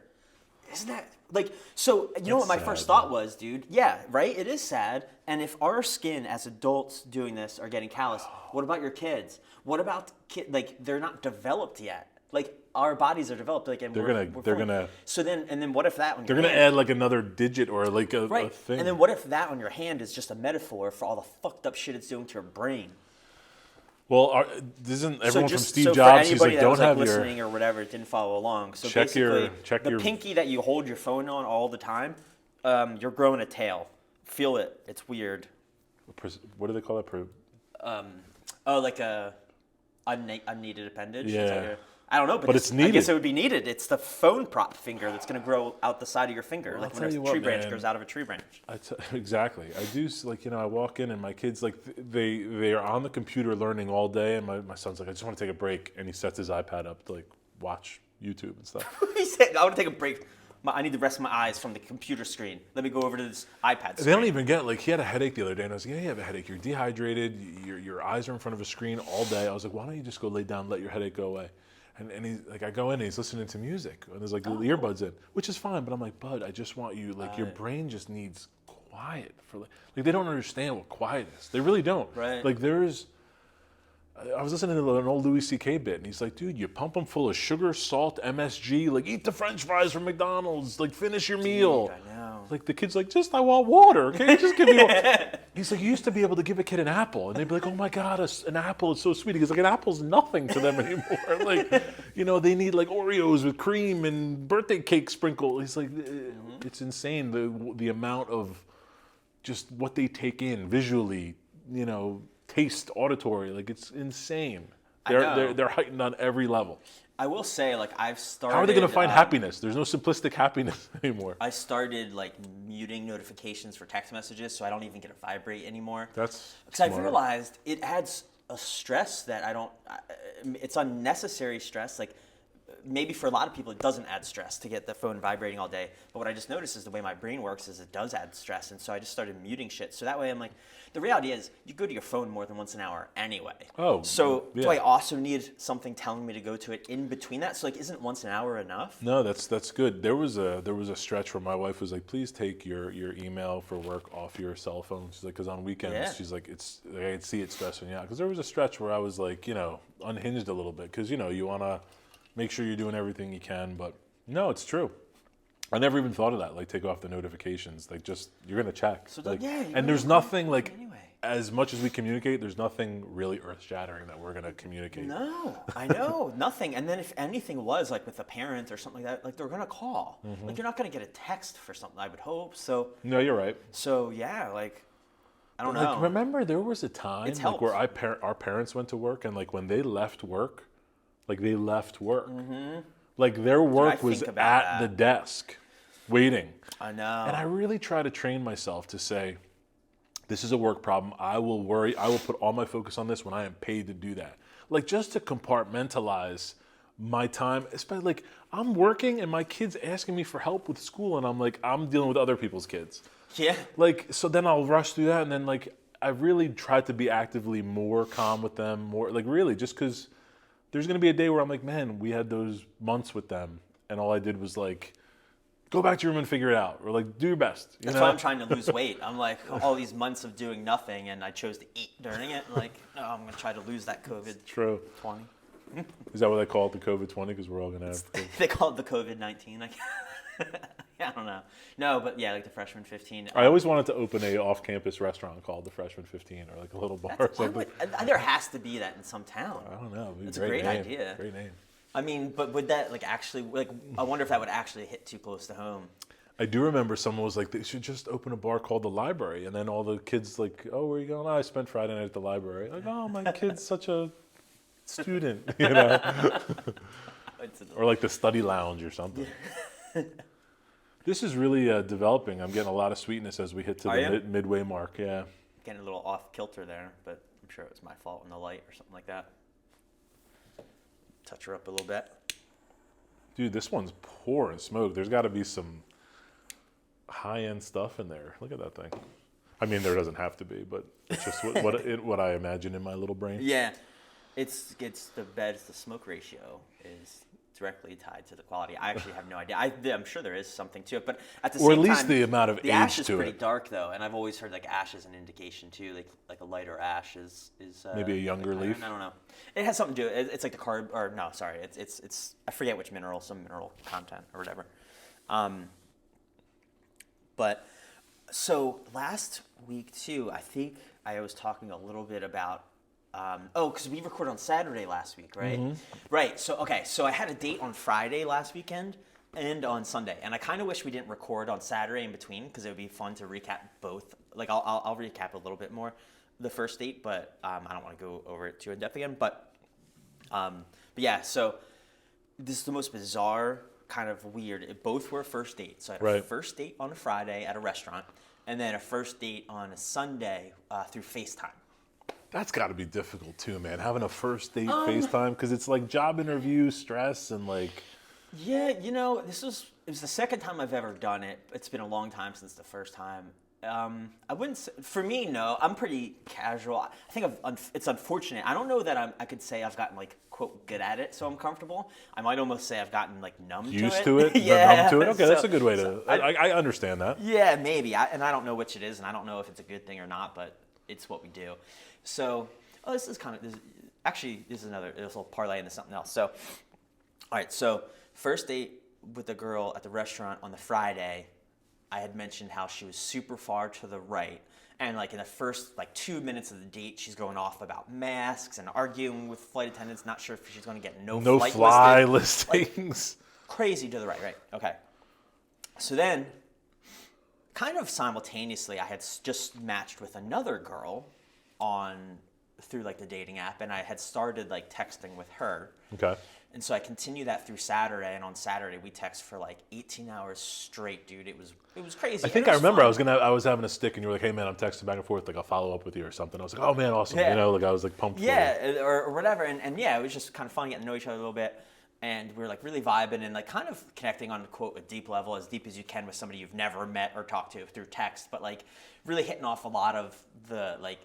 Isn't that like so? You know what my sad, first thought was, dude? Yeah, right. It is sad. And if our skin as adults doing this are getting callous, what about your kids? What about like they're not developed yet? Like our bodies are developed, like and they're gonna. So then what if that on they're your gonna hand, add like another digit or like a thing. And then what if that on your hand is just a metaphor for all the fucked up shit it's doing to your brain? Well, isn't everyone from Steve Jobs? Jobs? For He's like, that don't was have listening your or whatever, didn't follow along. So check basically, your pinky that you hold your phone on all the time, you're growing a tail. Feel it. It's weird. What do they call that? Like a unneeded appendage. Yeah. I don't know, but it's I needed. guess it would be needed. It's the phone prop finger that's going to grow out the side of your finger, Well, like I'll when a tell you tree what, branch man. grows out of a tree branch. Exactly. I do, like, I walk in and my kids, like, they are on the computer learning all day, and my son's like, I just want to take a break, and he sets his iPad up to, like, watch YouTube and stuff. He said, I want to take a break. I need to rest my eyes from the computer screen. Let me go over to this iPad screen. They don't even get, like, he had a headache the other day, and I was like, yeah, you have a headache. You're dehydrated. Your eyes are in front of a screen all day. I was like, why don't you just go lay down and let your headache go away? And he's like, I go in and he's listening to music, and there's like little earbuds in, which is fine. But I'm like, Bud, I just want you, like, your brain just needs quiet for like they don't understand what quiet is. They really don't. Right. Like I was listening to an old Louis C.K. bit, and he's like, dude, you pump them full of sugar, salt, MSG, like, eat the French fries from McDonald's, like, finish your meal. I know. Like, the kid's like, I want water. Can you just give me water? He's like, you used to be able to give a kid an apple, and they'd be like, oh my God, an apple is so sweet. He goes, like, an apple's nothing to them anymore. Like, they need, like, Oreos with cream and birthday cake sprinkle. He's like, it's insane, the amount of just what they take in visually, taste, auditory, like, it's insane. They're heightened on every level. I will say, like, I've started. How are they going to find happiness? There's no simplistic happiness anymore. I started, like, muting notifications for text messages, so I don't even get a vibrate anymore. That's because I've realized it adds a stress that I don't. It's unnecessary stress. Like, maybe for a lot of people, it doesn't add stress to get the phone vibrating all day. But what I just noticed is the way my brain works is it does add stress, and so I just started muting shit. So that way, I'm like, the reality is, you go to your phone more than once an hour anyway. Oh, so yeah. do I also need something telling me to go to it in between that? So, like, isn't once an hour enough? No, that's good. There was a stretch where my wife was like, please take your email for work off your cell phone. She's like, because on weekends, she's like, I can see it stressing you out. Because there was a stretch where I was like, unhinged a little bit, because you want to make sure you're doing everything you can. But no, it's true. I never even thought of that. Like, take off the notifications. Like, just you're gonna check. So like, and there's nothing like. Anyway. As much as we communicate, there's nothing really earth-shattering that we're gonna communicate. No, I know, nothing. And then if anything was, like, with a parent or something like that, like, they're gonna call. Mm-hmm. Like, you're not gonna get a text for something, I would hope. So No, you're right. So yeah, like, I don't know. Like, remember there was a time It's like where helped. our parents went to work, and like when they left work, like they left work. Like their work was think at about the that. desk, waiting. I know. And I really try to train myself to say, this is a work problem. I will put all my focus on this when I am paid to do that. Like, just to compartmentalize my time, especially, like, I'm working and my kid's asking me for help with school, and I'm like, I'm dealing with other people's kids. Yeah. Like, so then I'll rush through that, and then, like, I've really tried to be actively more calm with them, more, like, really, just because there's going to be a day where I'm like, man, we had those months with them, and all I did was, like, go back to your room and figure it out, or like, do your best. That's why I'm trying to lose weight. I'm like, all these months of doing nothing, and I chose to eat during it. Like, no, I'm gonna try to lose that COVID. True. 20. Is that what they call it, the COVID-20? Because we're all gonna have. They call it the COVID-19. Yeah, I don't know. No, but yeah, like the freshman 15. I always wanted to open a off-campus restaurant called the Freshman 15, or like a little bar or something. There has to be that in some town. I don't know. It's a great name. idea. Great name. I mean, but would that like actually like? I wonder if that would actually hit too close to home. I do remember someone was like, they should just open a bar called the Library, and then all the kids like, oh, where are you going? Oh, I spent Friday night at the library. Like, oh, my kid's such a student, Or like the Study Lounge or something. This is really developing. I'm getting a lot of sweetness as we hit to the midway mark. Yeah. Getting a little off kilter there, but I'm sure it was my fault in the light or something like that. Touch her up a little bit. Dude, this one's pouring smoke. There's got to be some high-end stuff in there. Look at that thing. I mean, there doesn't have to be, but it's just what I imagine in my little brain. Yeah, it's the smoke ratio is directly tied to the quality. I actually have no idea. I'm sure there is something to it, but at the same time, or at least the amount of age to it. The ash is pretty dark though, and I've always heard like ash is an indication too. Like a lighter ash is maybe a younger like leaf. I don't know. It has something to do. It's like the carb, or no, sorry. It's I forget which mineral, some mineral content or whatever. But so last week too, I think I was talking a little bit about. Because we recorded on Saturday last week, right? Mm-hmm. Right. So I had a date on Friday last weekend and on Sunday, and I kind of wish we didn't record on Saturday in between because it would be fun to recap both. Like I'll recap a little bit more the first date, but I don't want to go over it too in depth again. But yeah, so this is the most bizarre, kind of weird. Both were first dates. So I had a Right. first date on a Friday at a restaurant, and then a first date on a Sunday through FaceTime. That's got to be difficult too, man. Having a first date FaceTime, because it's like job interview stress and like. Yeah, you know, it was the second time I've ever done it. It's been a long time since the first time. I wouldn't say, for me, no, I'm pretty casual. I think it's unfortunate. I don't know that I could say I've gotten like, quote, good at it, so I'm comfortable. I might almost say I've gotten like numb Used to it? Yeah. Numb to it? Okay, that's So- a good way to. I understand that. Yeah, maybe. And I don't know which it is, and I don't know if it's a good thing or not, but it's what we do. So, this is another, this will parlay into something else. So, all right, so first date with the girl at the restaurant on the Friday, I had mentioned how she was super far to the right. And like in the first like 2 minutes of the date, she's going off about masks and arguing with flight attendants, not sure if she's going to get no flight fly listed. listings. Crazy to the right? Okay. So then, kind of simultaneously, I had just matched with another girl through like the dating app, and I had started like texting with her. Okay. And so I continued that through Saturday, and on Saturday we text for like 18 hours straight, dude. It was crazy. I think I remember I was having a stick, and you were like, "Hey man, I'm texting back and forth. Like I'll follow up with you or something." I was like, "Oh man, awesome!" Yeah. You know, like I was like pumped. Yeah, For you. or whatever. And yeah, it was just kind of fun getting to know each other a little bit. And we were like really vibing and like kind of connecting on, quote, a deep level, as deep as you can with somebody you've never met or talked to through text, but like really hitting off a lot of the like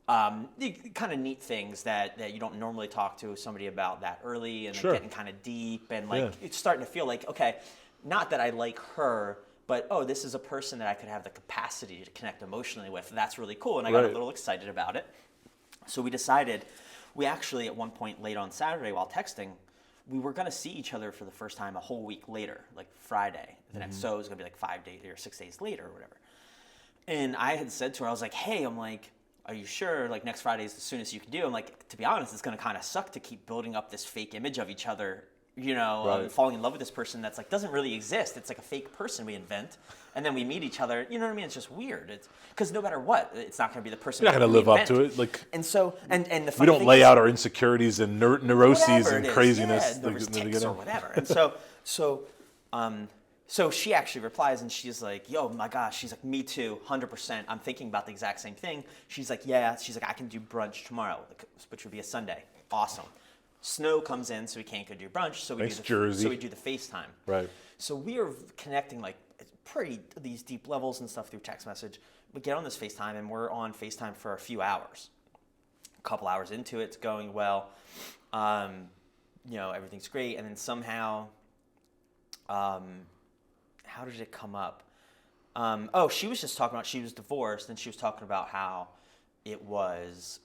the kind of neat things that you don't normally talk to somebody about that early, and like, Sure. getting kind of deep and like Yeah. it's starting to feel like, okay, not that I like her, but oh, this is a person that I could have the capacity to connect emotionally with. That's really cool, and I got a Right. little excited about it. So we decided, we actually at one point late on Saturday while texting, we were going to see each other for the first time a whole week later, like Friday. The next, so it was going to be like 5 days or 6 days later or whatever. And I had said to her, I was like, hey, I'm like, are you sure? Like next Friday is the soonest you can do. I'm like, to be honest, it's going to kind of suck to keep building up this fake image of each other, you know, Right. falling in love with this person that's like doesn't really exist. It's like a fake person we invent, and then we meet each other. You know what I mean? It's just weird. It's because no matter what, it's not going to be the person. You're not we gonna live up invent. to it, like. And so, and the We funny don't thing lay is, out our insecurities and neuroses whatever and it is, craziness. yeah, nervous tics or whatever. And so she actually replies, and she's like, yo, my gosh, she's like, me too, 100%. I'm thinking about the exact same thing. She's like, yeah, she's like, I can do brunch tomorrow, which would be a Sunday. Awesome. Snow comes in, so we can't go do brunch. So we Nice do the, Jersey. So we do the FaceTime. Right. So we are connecting like pretty these deep levels and stuff through text message. We get on this FaceTime, and we're on FaceTime for a few hours. A couple hours into it, it's going well. You know, everything's great, and then somehow, how did it come up? She was just talking about she was divorced, and she was talking about how it was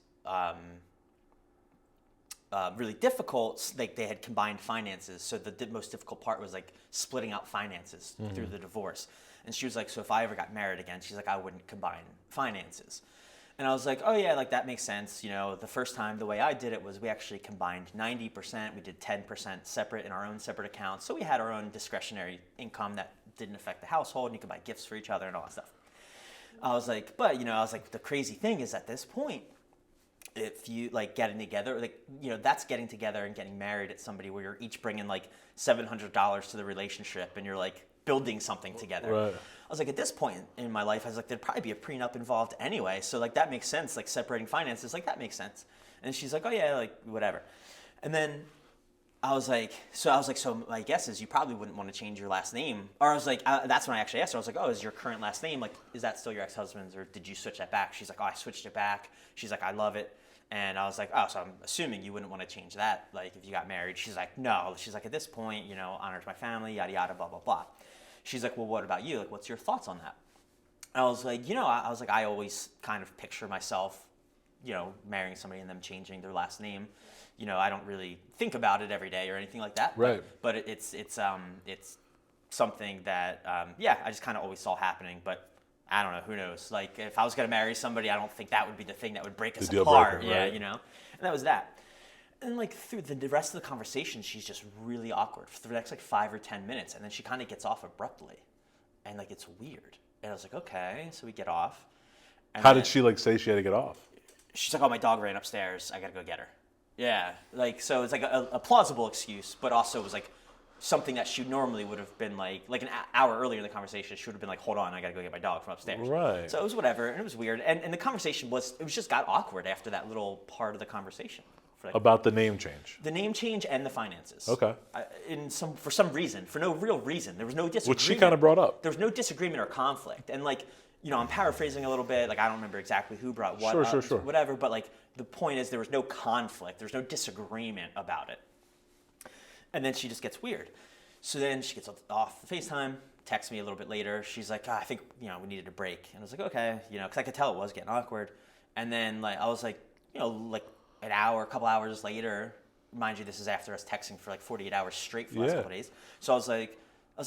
really difficult. Like they had combined finances, so the most difficult part was like splitting out finances through the divorce. And she was like, so if I ever got married again, she's like, I wouldn't combine finances. And I was like, oh yeah, like that makes sense. You know, the first time the way I did it was we actually combined 90%. We did 10% separate in our own separate accounts. So we had our own discretionary income that didn't affect the household, and you could buy gifts for each other and all that stuff. I was like, but you know, I was like, the crazy thing is at this point, if you like getting together, like, you know, that's getting together and getting married at somebody where you're each bringing like $700 to the relationship, and you're like building something together. Right. I was like, at this point in my life, I was like, there'd probably be a prenup involved anyway. So like that makes sense, like separating finances, like that makes sense. And she's like, oh yeah, like whatever. And then I was like, so my guess is you probably wouldn't want to change your last name. Or I was like, that's when I actually asked her. I was like, oh, is your current last name, like, is that still your ex-husband's, or did you switch that back? She's like, oh, I switched it back. She's like, I love it. And I was like, oh, so I'm assuming you wouldn't want to change that, like, if you got married. She's like, no. She's like, at this point, you know, honors my family, yada, yada, blah, blah, blah. She's like, well, what about you? Like, what's your thoughts on that? And I was like, you know, I always kind of picture myself, you know, marrying somebody and them changing their last name. You know, I don't really think about it every day or anything like that. Right. But it's something that, I just kind of always saw happening. But I don't know, who knows? Like, if I was going to marry somebody, I don't think that would be the thing that would break us deal apart. breaker, Yeah, right. you know? And that was that. And like through the rest of the conversation, she's just really awkward for the next like 5 or 10 minutes. And then she kind of gets off abruptly. And like, it's weird. And I was like, okay. So we get off. And How then did she like say she had to get off? she's like, oh, my dog ran upstairs. I got to go get her. Yeah, like, so it's like a plausible excuse, but also was like something that she normally would have been like an hour earlier in the conversation, she would have been like, hold on, I gotta go get my dog from upstairs. Right. So it was whatever, and it was weird. And the conversation just got awkward after that little part of the conversation. About the name change. The name change and the finances. Okay. For some reason, for no real reason, there was no disagreement. Which she kind of brought up. There was no disagreement or conflict, and like, you know, I'm paraphrasing a little bit. Like, I don't remember exactly who brought what up, Sure. whatever. But like, the point is, there was no conflict. There was no disagreement about it. And then she just gets weird. So then she gets off the FaceTime, texts me a little bit later. She's like, I think, you know, we needed a break. And I was like, okay, you know, because I could tell it was getting awkward. And then like, I was like, you know, like an hour, a couple hours later, mind you, this is after us texting for like 48 hours straight for the last couple of days. So I was like,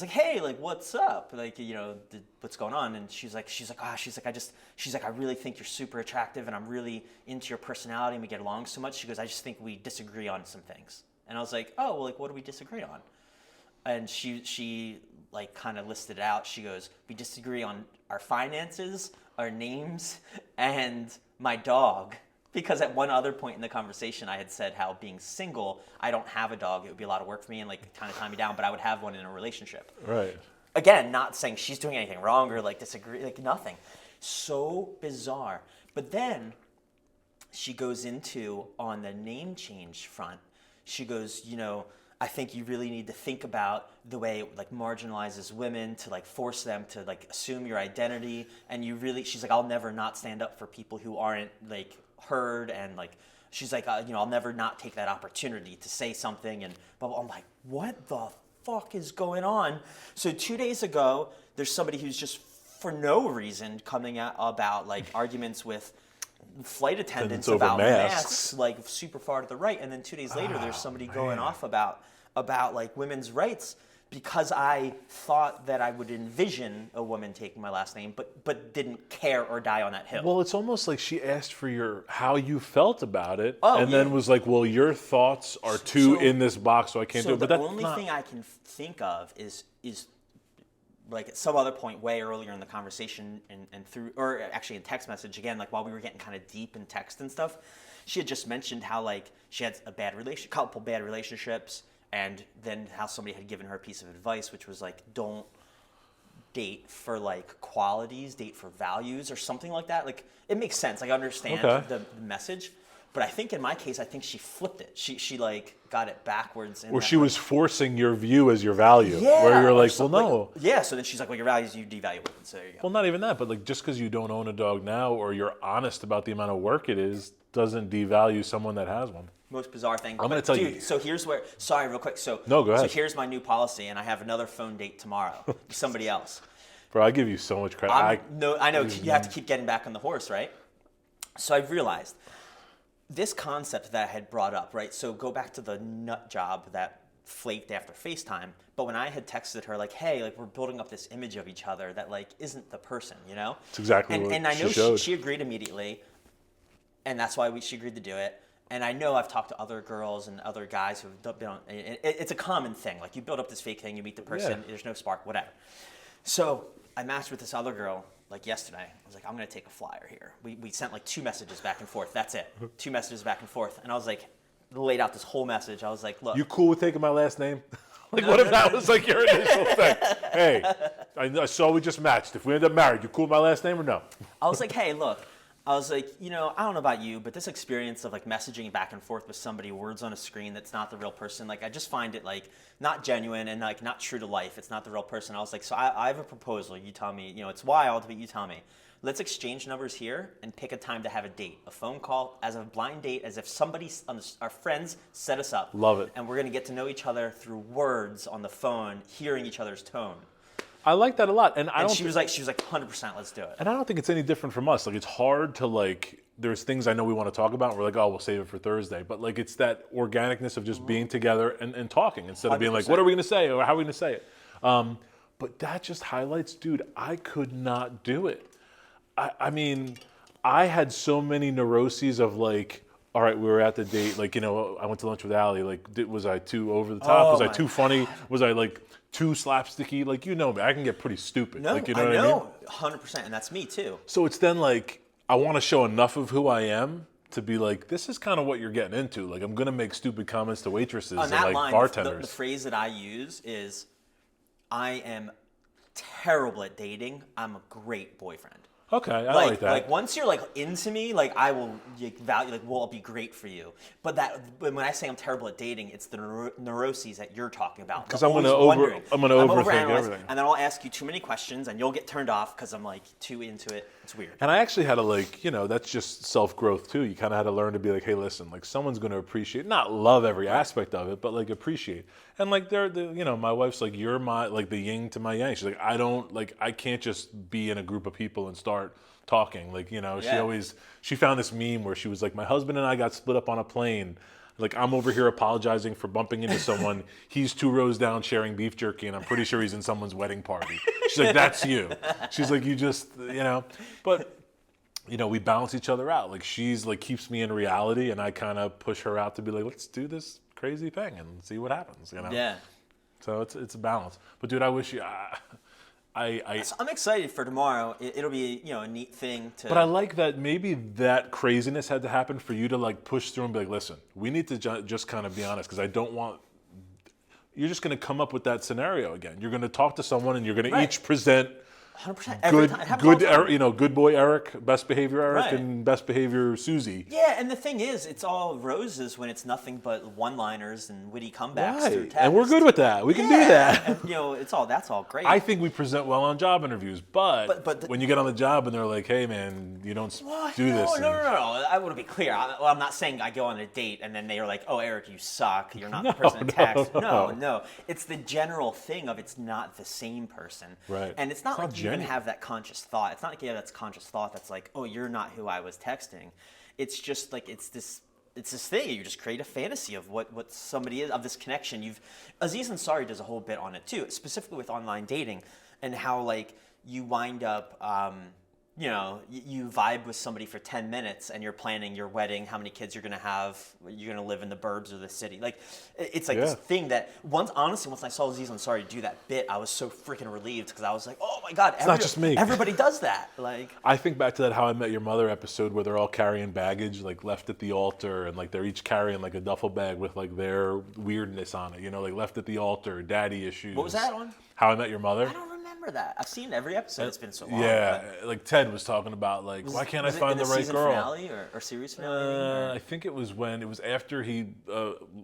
hey, like, what's up? Like, you know, what's going on? And she's like, I really think you're super attractive, and I'm really into your personality, and we get along so much. She goes, I just think we disagree on some things. And I was like, oh, well, like, what do we disagree on? And she like kind of listed it out. She goes, we disagree on our finances, our names, and my dog. Because at one other point in the conversation, I had said how being single, I don't have a dog. It would be a lot of work for me and like kind of tie me down, but I would have one in a relationship. Right. Again, not saying she's doing anything wrong or like disagree, like nothing. So bizarre. But then she goes into, on the name change front, she goes, you know, I think you really need to think about the way it like marginalizes women, to like force them to like assume your identity. And you really, she's like, I'll never not stand up for people who aren't like heard, and like she's like, you know, I'll never not take that opportunity to say something. And but I'm like, what the fuck is going on? So 2 days ago, there's somebody who's just for no reason coming out about like arguments with flight attendants about masks, like super far to the right. And then 2 days later, there's somebody going off about like women's rights, because I thought that I would envision a woman taking my last name, but didn't care or die on that hill. Well, it's almost like she asked for how you felt about it, then was like, well, your thoughts are too in this box, so I can't do it. But the only thing I can think of is like at some other point way earlier in the conversation and through, or actually in text message again, like while we were getting kind of deep in text and stuff, she had just mentioned how like she had couple bad relationships. And then how somebody had given her a piece of advice, which was like, don't date for like qualities, date for values or something like that. Like, it makes sense. I understand the message. But I think in my case, I think she flipped it. She like got it backwards. Or she was forcing your view as your value. Yeah. Where you're like, well, no. Like, yeah, so then she's like, well, your values, you devalue it. So there you go. Well, not even that, but like just because you don't own a dog now, or you're honest about the amount of work it is, doesn't devalue someone that has one. Most bizarre thing. I'm going to tell you. So here's where, sorry, real quick. So, no, go ahead. So here's my new policy, and I have another phone date tomorrow with somebody else. Bro, I give you so much credit. I know you have to keep getting back on the horse, right? So I've realized this concept that I had brought up, right? So go back to the nut job that flaked after FaceTime. But when I had texted her, like, hey, like, we're building up this image of each other that, like, isn't the person, you know? It's exactly what and I know she showed. She agreed immediately, and that's why she agreed to do it. And I know I've talked to other girls and other guys who've been on, it's a common thing. Like, you build up this fake thing, you meet the person, there's no spark, whatever. So I matched with this other girl, like, yesterday. I was like, I'm going to take a flyer here. We sent, like, 2 messages back and forth. That's it. 2 messages back and forth. And I was like, laid out this whole message. I was like, look. You cool with taking my last name? Like, what if that was, like, your initial thing? Hey, I saw we just matched. If we end up married, you cool with my last name or no? I was like, hey, look. I was like, you know, I don't know about you, but this experience of like messaging back and forth with somebody, words on a screen that's not the real person, like I just find it like not genuine and like not true to life. It's not the real person. I was like, so I have a proposal. You tell me, you know, it's wild, but you tell me. Let's exchange numbers here and pick a time to have a date, a phone call, as a blind date, as if somebody, our friends set us up. Love it. And we're going to get to know each other through words on the phone, hearing each other's tone. I like that a lot, and she was like 100%, let's do it. And I don't think it's any different from us. Like, it's hard to like. There's things I know we want to talk about. And we're like, oh, we'll save it for Thursday. But like, it's that organicness of just being together and talking instead of being like, what are we going to say or how are we going to say it? But that just highlights, dude. I could not do it. I mean, I had so many neuroses of like. All right, we were at the date. Like, you know, I went to lunch with Allie. Like, was I too over the top? Was I too funny? Was I like too slapsticky? Like, you know me, I can get pretty stupid. No, like, you know what I mean? 100%, and that's me too. So it's then like I want to show enough of who I am to be like, this is kind of what you're getting into. Like, I'm gonna make stupid comments to waitresses On and that like line, bartenders. the phrase that I use is, I am terrible at dating. I'm a great boyfriend. Okay, I like that. Like once you're like into me, like I will value, like well, I'll be great for you. But when I say I'm terrible at dating, it's the neuroses that you're talking about. Because I'm gonna overthink everything, and then I'll ask you too many questions, and you'll get turned off because I'm like too into it. It's weird. And I actually had to like, that's just self growth too. You kind of had to learn to be like, hey, listen, like someone's gonna appreciate, not love every aspect of it, but like appreciate. And like my wife's like, you're my like the yin to my yang. She's like, I can't just be in a group of people and start talking. Like, she found this meme where she was like, my husband and I got split up on a plane. Like, I'm over here apologizing for bumping into someone. He's 2 rows down sharing beef jerky, and I'm pretty sure he's in someone's wedding party. She's like, that's you. She's like, you just, But, we balance each other out. Like, she's like, keeps me in reality, and I kind of push her out to be like, let's do this crazy thing and see what happens, Yeah. So it's a balance. But, dude, I wish you... I'm excited for tomorrow. It'll be a neat thing to. But I like that maybe that craziness had to happen for you to like push through and be like, listen, we need to just kind of be honest because I don't want. You're just going to come up with that scenario again. You're going to talk to someone and you're going to each present 100% every time. good boy Eric, best behavior Eric, Right. and best behavior Susie. Yeah, and the thing is, it's all roses when it's nothing but one-liners and witty comebacks through Right, text. and we're good with that. We can do that. And, that's all great. I think we present well on job interviews, but, the- when you get on the job and they're like, "Hey, man, you don't do this." No. I want to be clear. I'm not saying I go on a date and then they are like, "Oh, Eric, you suck. You're not the person to text." No. It's the general thing of it's not the same person. Right. And it's not like you even genuine. have that conscious thought. It's not like you have that conscious thought that's like, "Oh, you're not who I was texting." It's just like it's this thing. You just create a fantasy of what somebody is, of this connection. Aziz Ansari does a whole bit on it too, specifically with online dating and how like you wind up, you vibe with somebody for 10 minutes and you're planning your wedding, how many kids you're going to have, you're going to live in the burbs or the city. Like, it's like this thing that once I saw Aziz Ansari do that bit, I was so freaking relieved because I was like, oh my God. It's not just me. Everybody does that. Like, I think back to that How I Met Your Mother episode where they're all carrying baggage, like left at the altar, and like they're each carrying like a duffel bag with like their weirdness on it, like left at the altar, daddy issues. What was that on? How I Met Your Mother. I don't remember that. I've seen every episode. It's been so long. Yeah, like Ted was talking about like, why can't I find the right season girl? Finale or series finale? I think it was after he,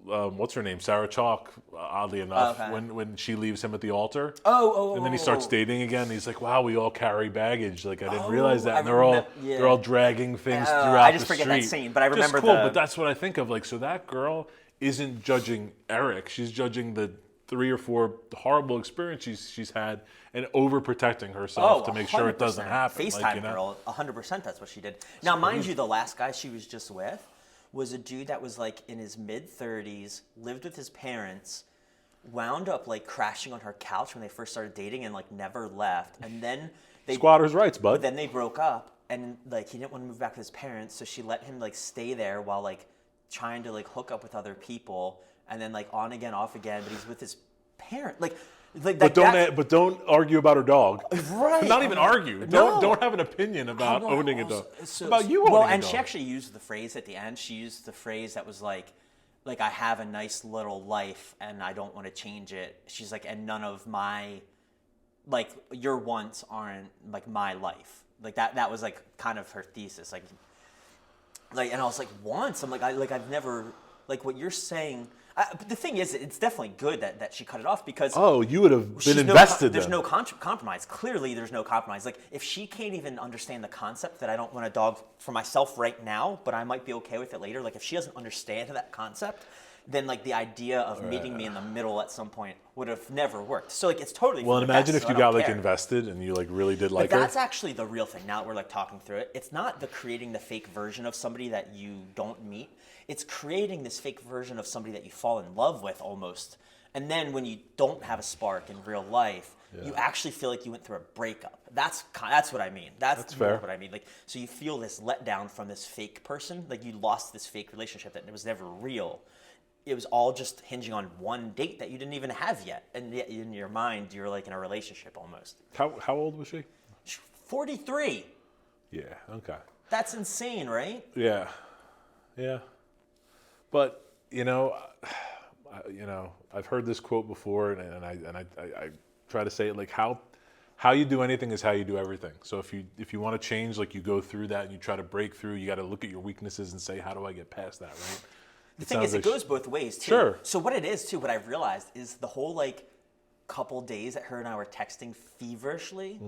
what's her name, Sarah Chalk, oddly enough, when she leaves him at the altar. And then he starts dating again. And he's like, wow, we all carry baggage. Like I didn't realize that. And they're all dragging things throughout I just the forget street. that scene, but I remember just cool, but that's what I think of. Like, so that girl isn't judging Eric. She's judging the 3 or 4 horrible experiences she's had and overprotecting herself to make sure it doesn't happen. FaceTime girl, 100% that's what she did. Now, mind you, the last guy she was just with was a dude that was like in his mid-30s, lived with his parents, wound up like crashing on her couch when they first started dating and like never left. And then squatters' rights, bud. But then they broke up and like he didn't want to move back with his parents, so she let him like stay there while like trying to like hook up with other people. And then like on again, off again, but he's with his parent. But don't argue about her dog. Right. Not even argue. No. Don't have an opinion about owning a dog. About you owning a dog. Well, and she actually used the phrase at the end. She used the phrase that was like I have a nice little life and I don't want to change it. She's like, and none of my, like your wants aren't like my life. Like that was like kind of her thesis. Like, and I was like, wants? I'm like, I've never, like what you're saying. But the thing is, it's definitely good that she cut it off because you would have been invested. There's no compromise. Clearly, there's no compromise. Like if she can't even understand the concept that I don't want a dog for myself right now, but I might be okay with it later. Like if she doesn't understand that concept, then like the idea of meeting me in the middle at some point would have never worked. So like it's totally. Well, and imagine if you got like care. Invested and you like really did like but her. That's actually the real thing. Now that we're like talking through it, it's not the creating the fake version of somebody that you don't meet. It's creating this fake version of somebody that you fall in love with almost. And then when you don't have a spark in real life, you actually feel like you went through a breakup. That's what I mean. That's fair. What I mean. Like, so you feel this letdown from this fake person. Like you lost this fake relationship that it was never real. It was all just hinging on one date that you didn't even have yet. And yet in your mind, you're like in a relationship almost. How old was she? 43. Yeah, okay. That's insane, right? Yeah. Yeah. But I've heard this quote before, and I try to say it like how you do anything is how you do everything. So if you want to change, like you go through that and you try to break through, you got to look at your weeknesses and say, how do I get past that, right? The thing is, it goes both ways too. Sure. So what it is too, what I've realized is the whole like couple days that her and I were texting feverishly,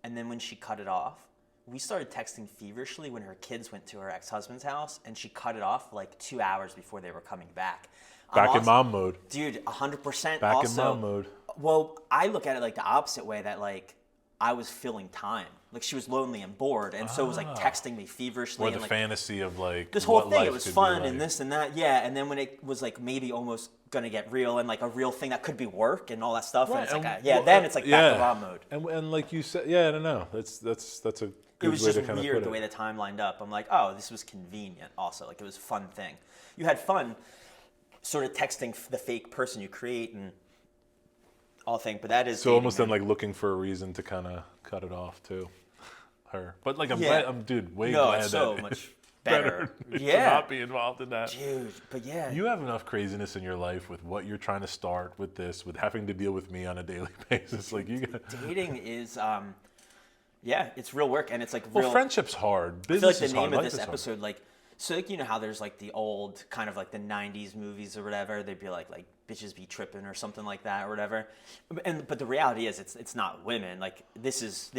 and then when she cut it off, we started texting feverishly when her kids went to her ex-husband's house, and she cut it off like 2 hours before they were coming back. Back in mom mode. Dude, 100%. Back also, in mom mode. Well, I look at it like the opposite way, that like I was filling time. Like she was lonely and bored, and so it was like texting me feverishly. Or and the like, fantasy of like this whole what thing, life it was could be fun like. and this and that, yeah. And then when it was like maybe almost gonna get real and like a real thing that could be work and all that stuff, and it's like then it's like back to raw mode. And like you said, I don't know. That's a good It was way just to kind of weird put the it. way the time lined up. I'm like, oh, this was convenient. Also, like it was a fun thing. You had fun, sort of texting the fake person you create and all thing. But that is so almost then like looking for a reason to kind of cut it off too. Her, but like I'm glad, way glad it's so that much it's better. to Yeah, not be involved in that. dude. But yeah, You have enough craziness in your life with what you're trying to start with this, with having to deal with me on a daily basis. Like you got. dating is it's real work, and it's like Well, real. friendship's hard. I feel Business like is the hard. name of Life this is hard. episode, like, so like you know how there's like the old kind of like the '90s movies or whatever. They'd be like bitches be tripping or something like that or whatever. But the reality is it's not women. Like this is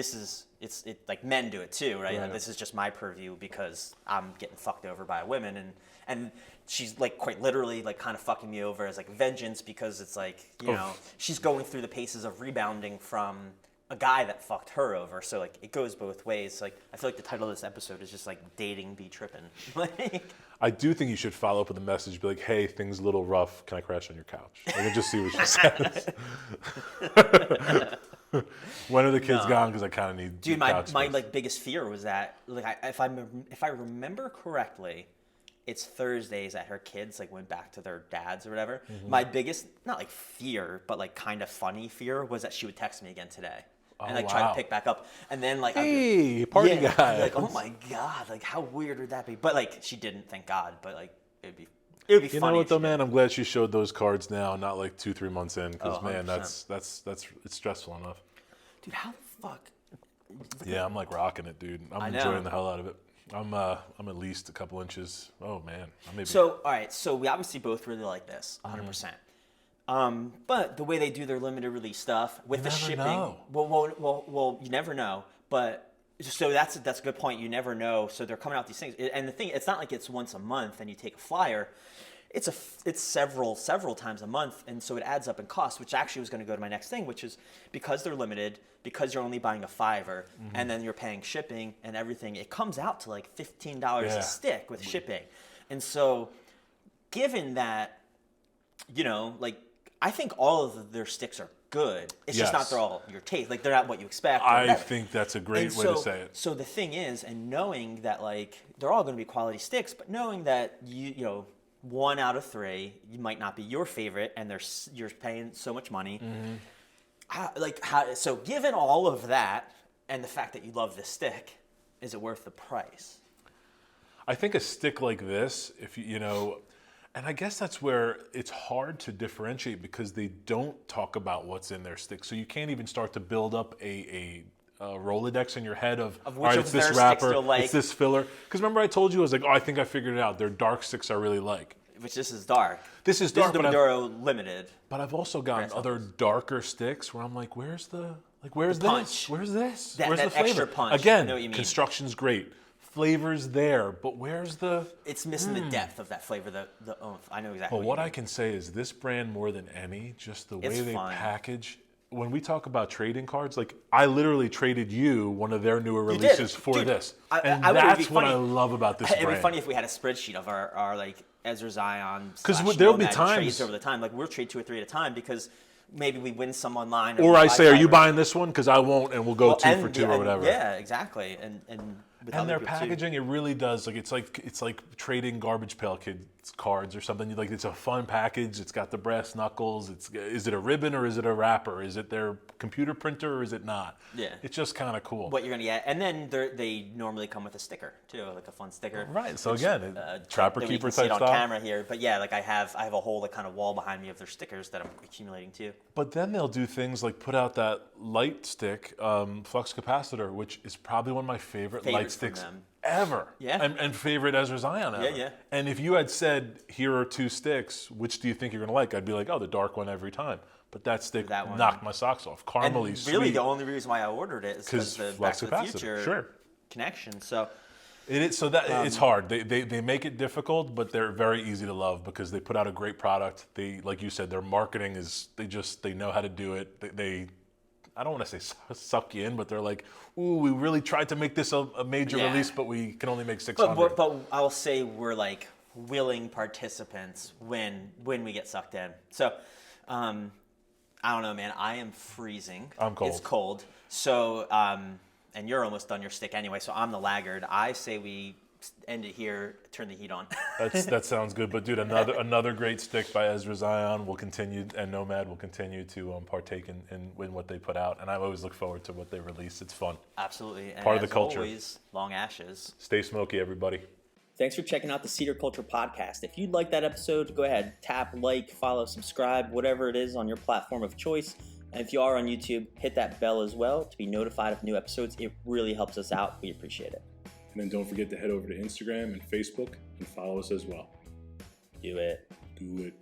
it's like men do it too, right? Right. This is just my purview because I'm getting fucked over by women, and she's like quite literally like kind of fucking me over as like vengeance, because it's like you know she's going through the paces of rebounding from a guy that fucked her over. So like it goes both ways. Like I feel like the title of this episode is just like dating be tripping. Like I do think you should follow up with a message, be like, "Hey, things a little rough. Can I crash on your couch?" Like, and just see what she says. When are the kids gone? Because I kind of need. dude, couch my space. like biggest fear was that like if I remember correctly, it's Thursdays that her kids like went back to their dads or whatever. My biggest, not like fear, but like kind of funny fear was that she would text me again today. And like try to pick back up, and then like Hey, party guy. like oh my god, like how weird would that be? But like she didn't, thank God. But like it would be You funny. know what if though, she did. man? I'm glad she showed those cards now, not like 2-3 months in, because Oh, man, 100%. that's it's stressful enough. Dude, how the fuck? Yeah, I'm like rocking it, dude. I'm I know. enjoying the hell out of it. I'm at least a couple inches. Oh man, I maybe. So all right, so we obviously both really like this, 100%. But the way they do their limited release stuff with You the never shipping, know. well, you never know. But so that's a good point. You never know. So they're coming out these things, and the thing, it's not like it's once a month and you take a flyer. It's several times a month, and so it adds up in cost. Which actually was going to go to my next thing, which is because they're limited, because you're only buying a $5, and then you're paying shipping and everything. It comes out to like $15 Yeah. a stick with shipping, and so given that, you know, like I think all of their sticks are good. It's just not Yes. they're all your taste. Like they're not what you expect. or I whatever. think that's a great And way to say it. So the thing is, and knowing that like they're all going to be quality sticks, but knowing that you know 1 out of 3 you might not be your favorite, and you're paying so much money. So given all of that and the fact that you love this stick, is it worth the price? I think a stick like this, if you know, and I guess that's where it's hard to differentiate because they don't talk about what's in their stick. So you can't even start to build up a Rolodex in your head of all which right, of it's this their wrapper, sticks you'll like. it's this filler. Because remember I told you, I was like, oh, I think I figured it out. They're dark sticks I really like. Which this is dark. This is This dark, is the but Maduro Limited. I've also gotten Brass other darker sticks where I'm like, where's this? punch. Where's this? That- where's that the flavor? extra punch. I Again, know what you mean. construction's great. Flavor's there, but where's the... It's missing the depth of that flavor, the oomph. I know exactly. Well, what I can say is this brand more than any, just the way It's they fun. package. When we talk about trading cards, like I literally traded you one of their newer did. releases for Dude, this, I and would- it'd be that's what I funny. love about this It'd brand. be funny if we had a spreadsheet of our like Ezra Zion. 'Cause / there'll be Nomad times- trades over the time. Like we'll trade 2 or 3 at a time because maybe we win some online. Or we I buy say, "Are you five or- buying this one?" Because I won't, and we'll go Well, 2 for and- 2 or and- whatever. Yeah, exactly. with And other their people, too. packaging, it really does it's like trading Garbage Pail Kid cards or something. Like, it's a fun package. It's got the brass knuckles. Is it a ribbon or is it a wrapper? Is it their computer printer or is it not? Yeah. It's just kind of cool. What you're gonna get, and then they normally come with a sticker too, like a fun sticker. Right. So again, trapper that we keeper can see type it on style. camera here, but yeah, like I have a whole like kind of wall behind me of their stickers that I'm accumulating too. But then they'll do things like put out that light stick flux capacitor, which is probably one of my favorite light Favorites from sticks them. ever. Yeah. And favorite Ezra Zion ever. Yeah. And if you had said, here are 2 sticks, which do you think you're going to like? I'd be like, oh, the dark one every time. But that stick That one. knocked my socks off. And Caramely, really, sweet. the only reason why I ordered it is because the Back flux to the capacitor, Future sure. connection. So It is, so that it's hard. They make it difficult, but they're very easy to love because they put out a great product. They, like you said, their marketing is they know how to do it. They I don't want to say suck you in, but they're like, ooh, we really tried to make this a major Yeah. release, but we can only make 600. But I'll say we're like willing participants when we get sucked in. So I don't know, man. I am freezing. I'm cold. It's cold. So and you're almost done your stick anyway. So I'm the laggard. I say we end it here. Turn the heat on. That sounds good. But dude, another great stick by Ezra Zion will continue, and Nomad will continue to partake in what they put out. And I always look forward to what they release. It's fun. Absolutely. And Part of the as culture. Always, long ashes. Stay smoky, everybody. Thanks for checking out the Cedar Culture Podcast. If you'd like that episode, go ahead, tap, like, follow, subscribe, whatever it is on your platform of choice. And if you are on YouTube, hit that bell as well to be notified of new episodes. It really helps us out. We appreciate it. And then don't forget to head over to Instagram and Facebook and follow us as well. Do it. Do it.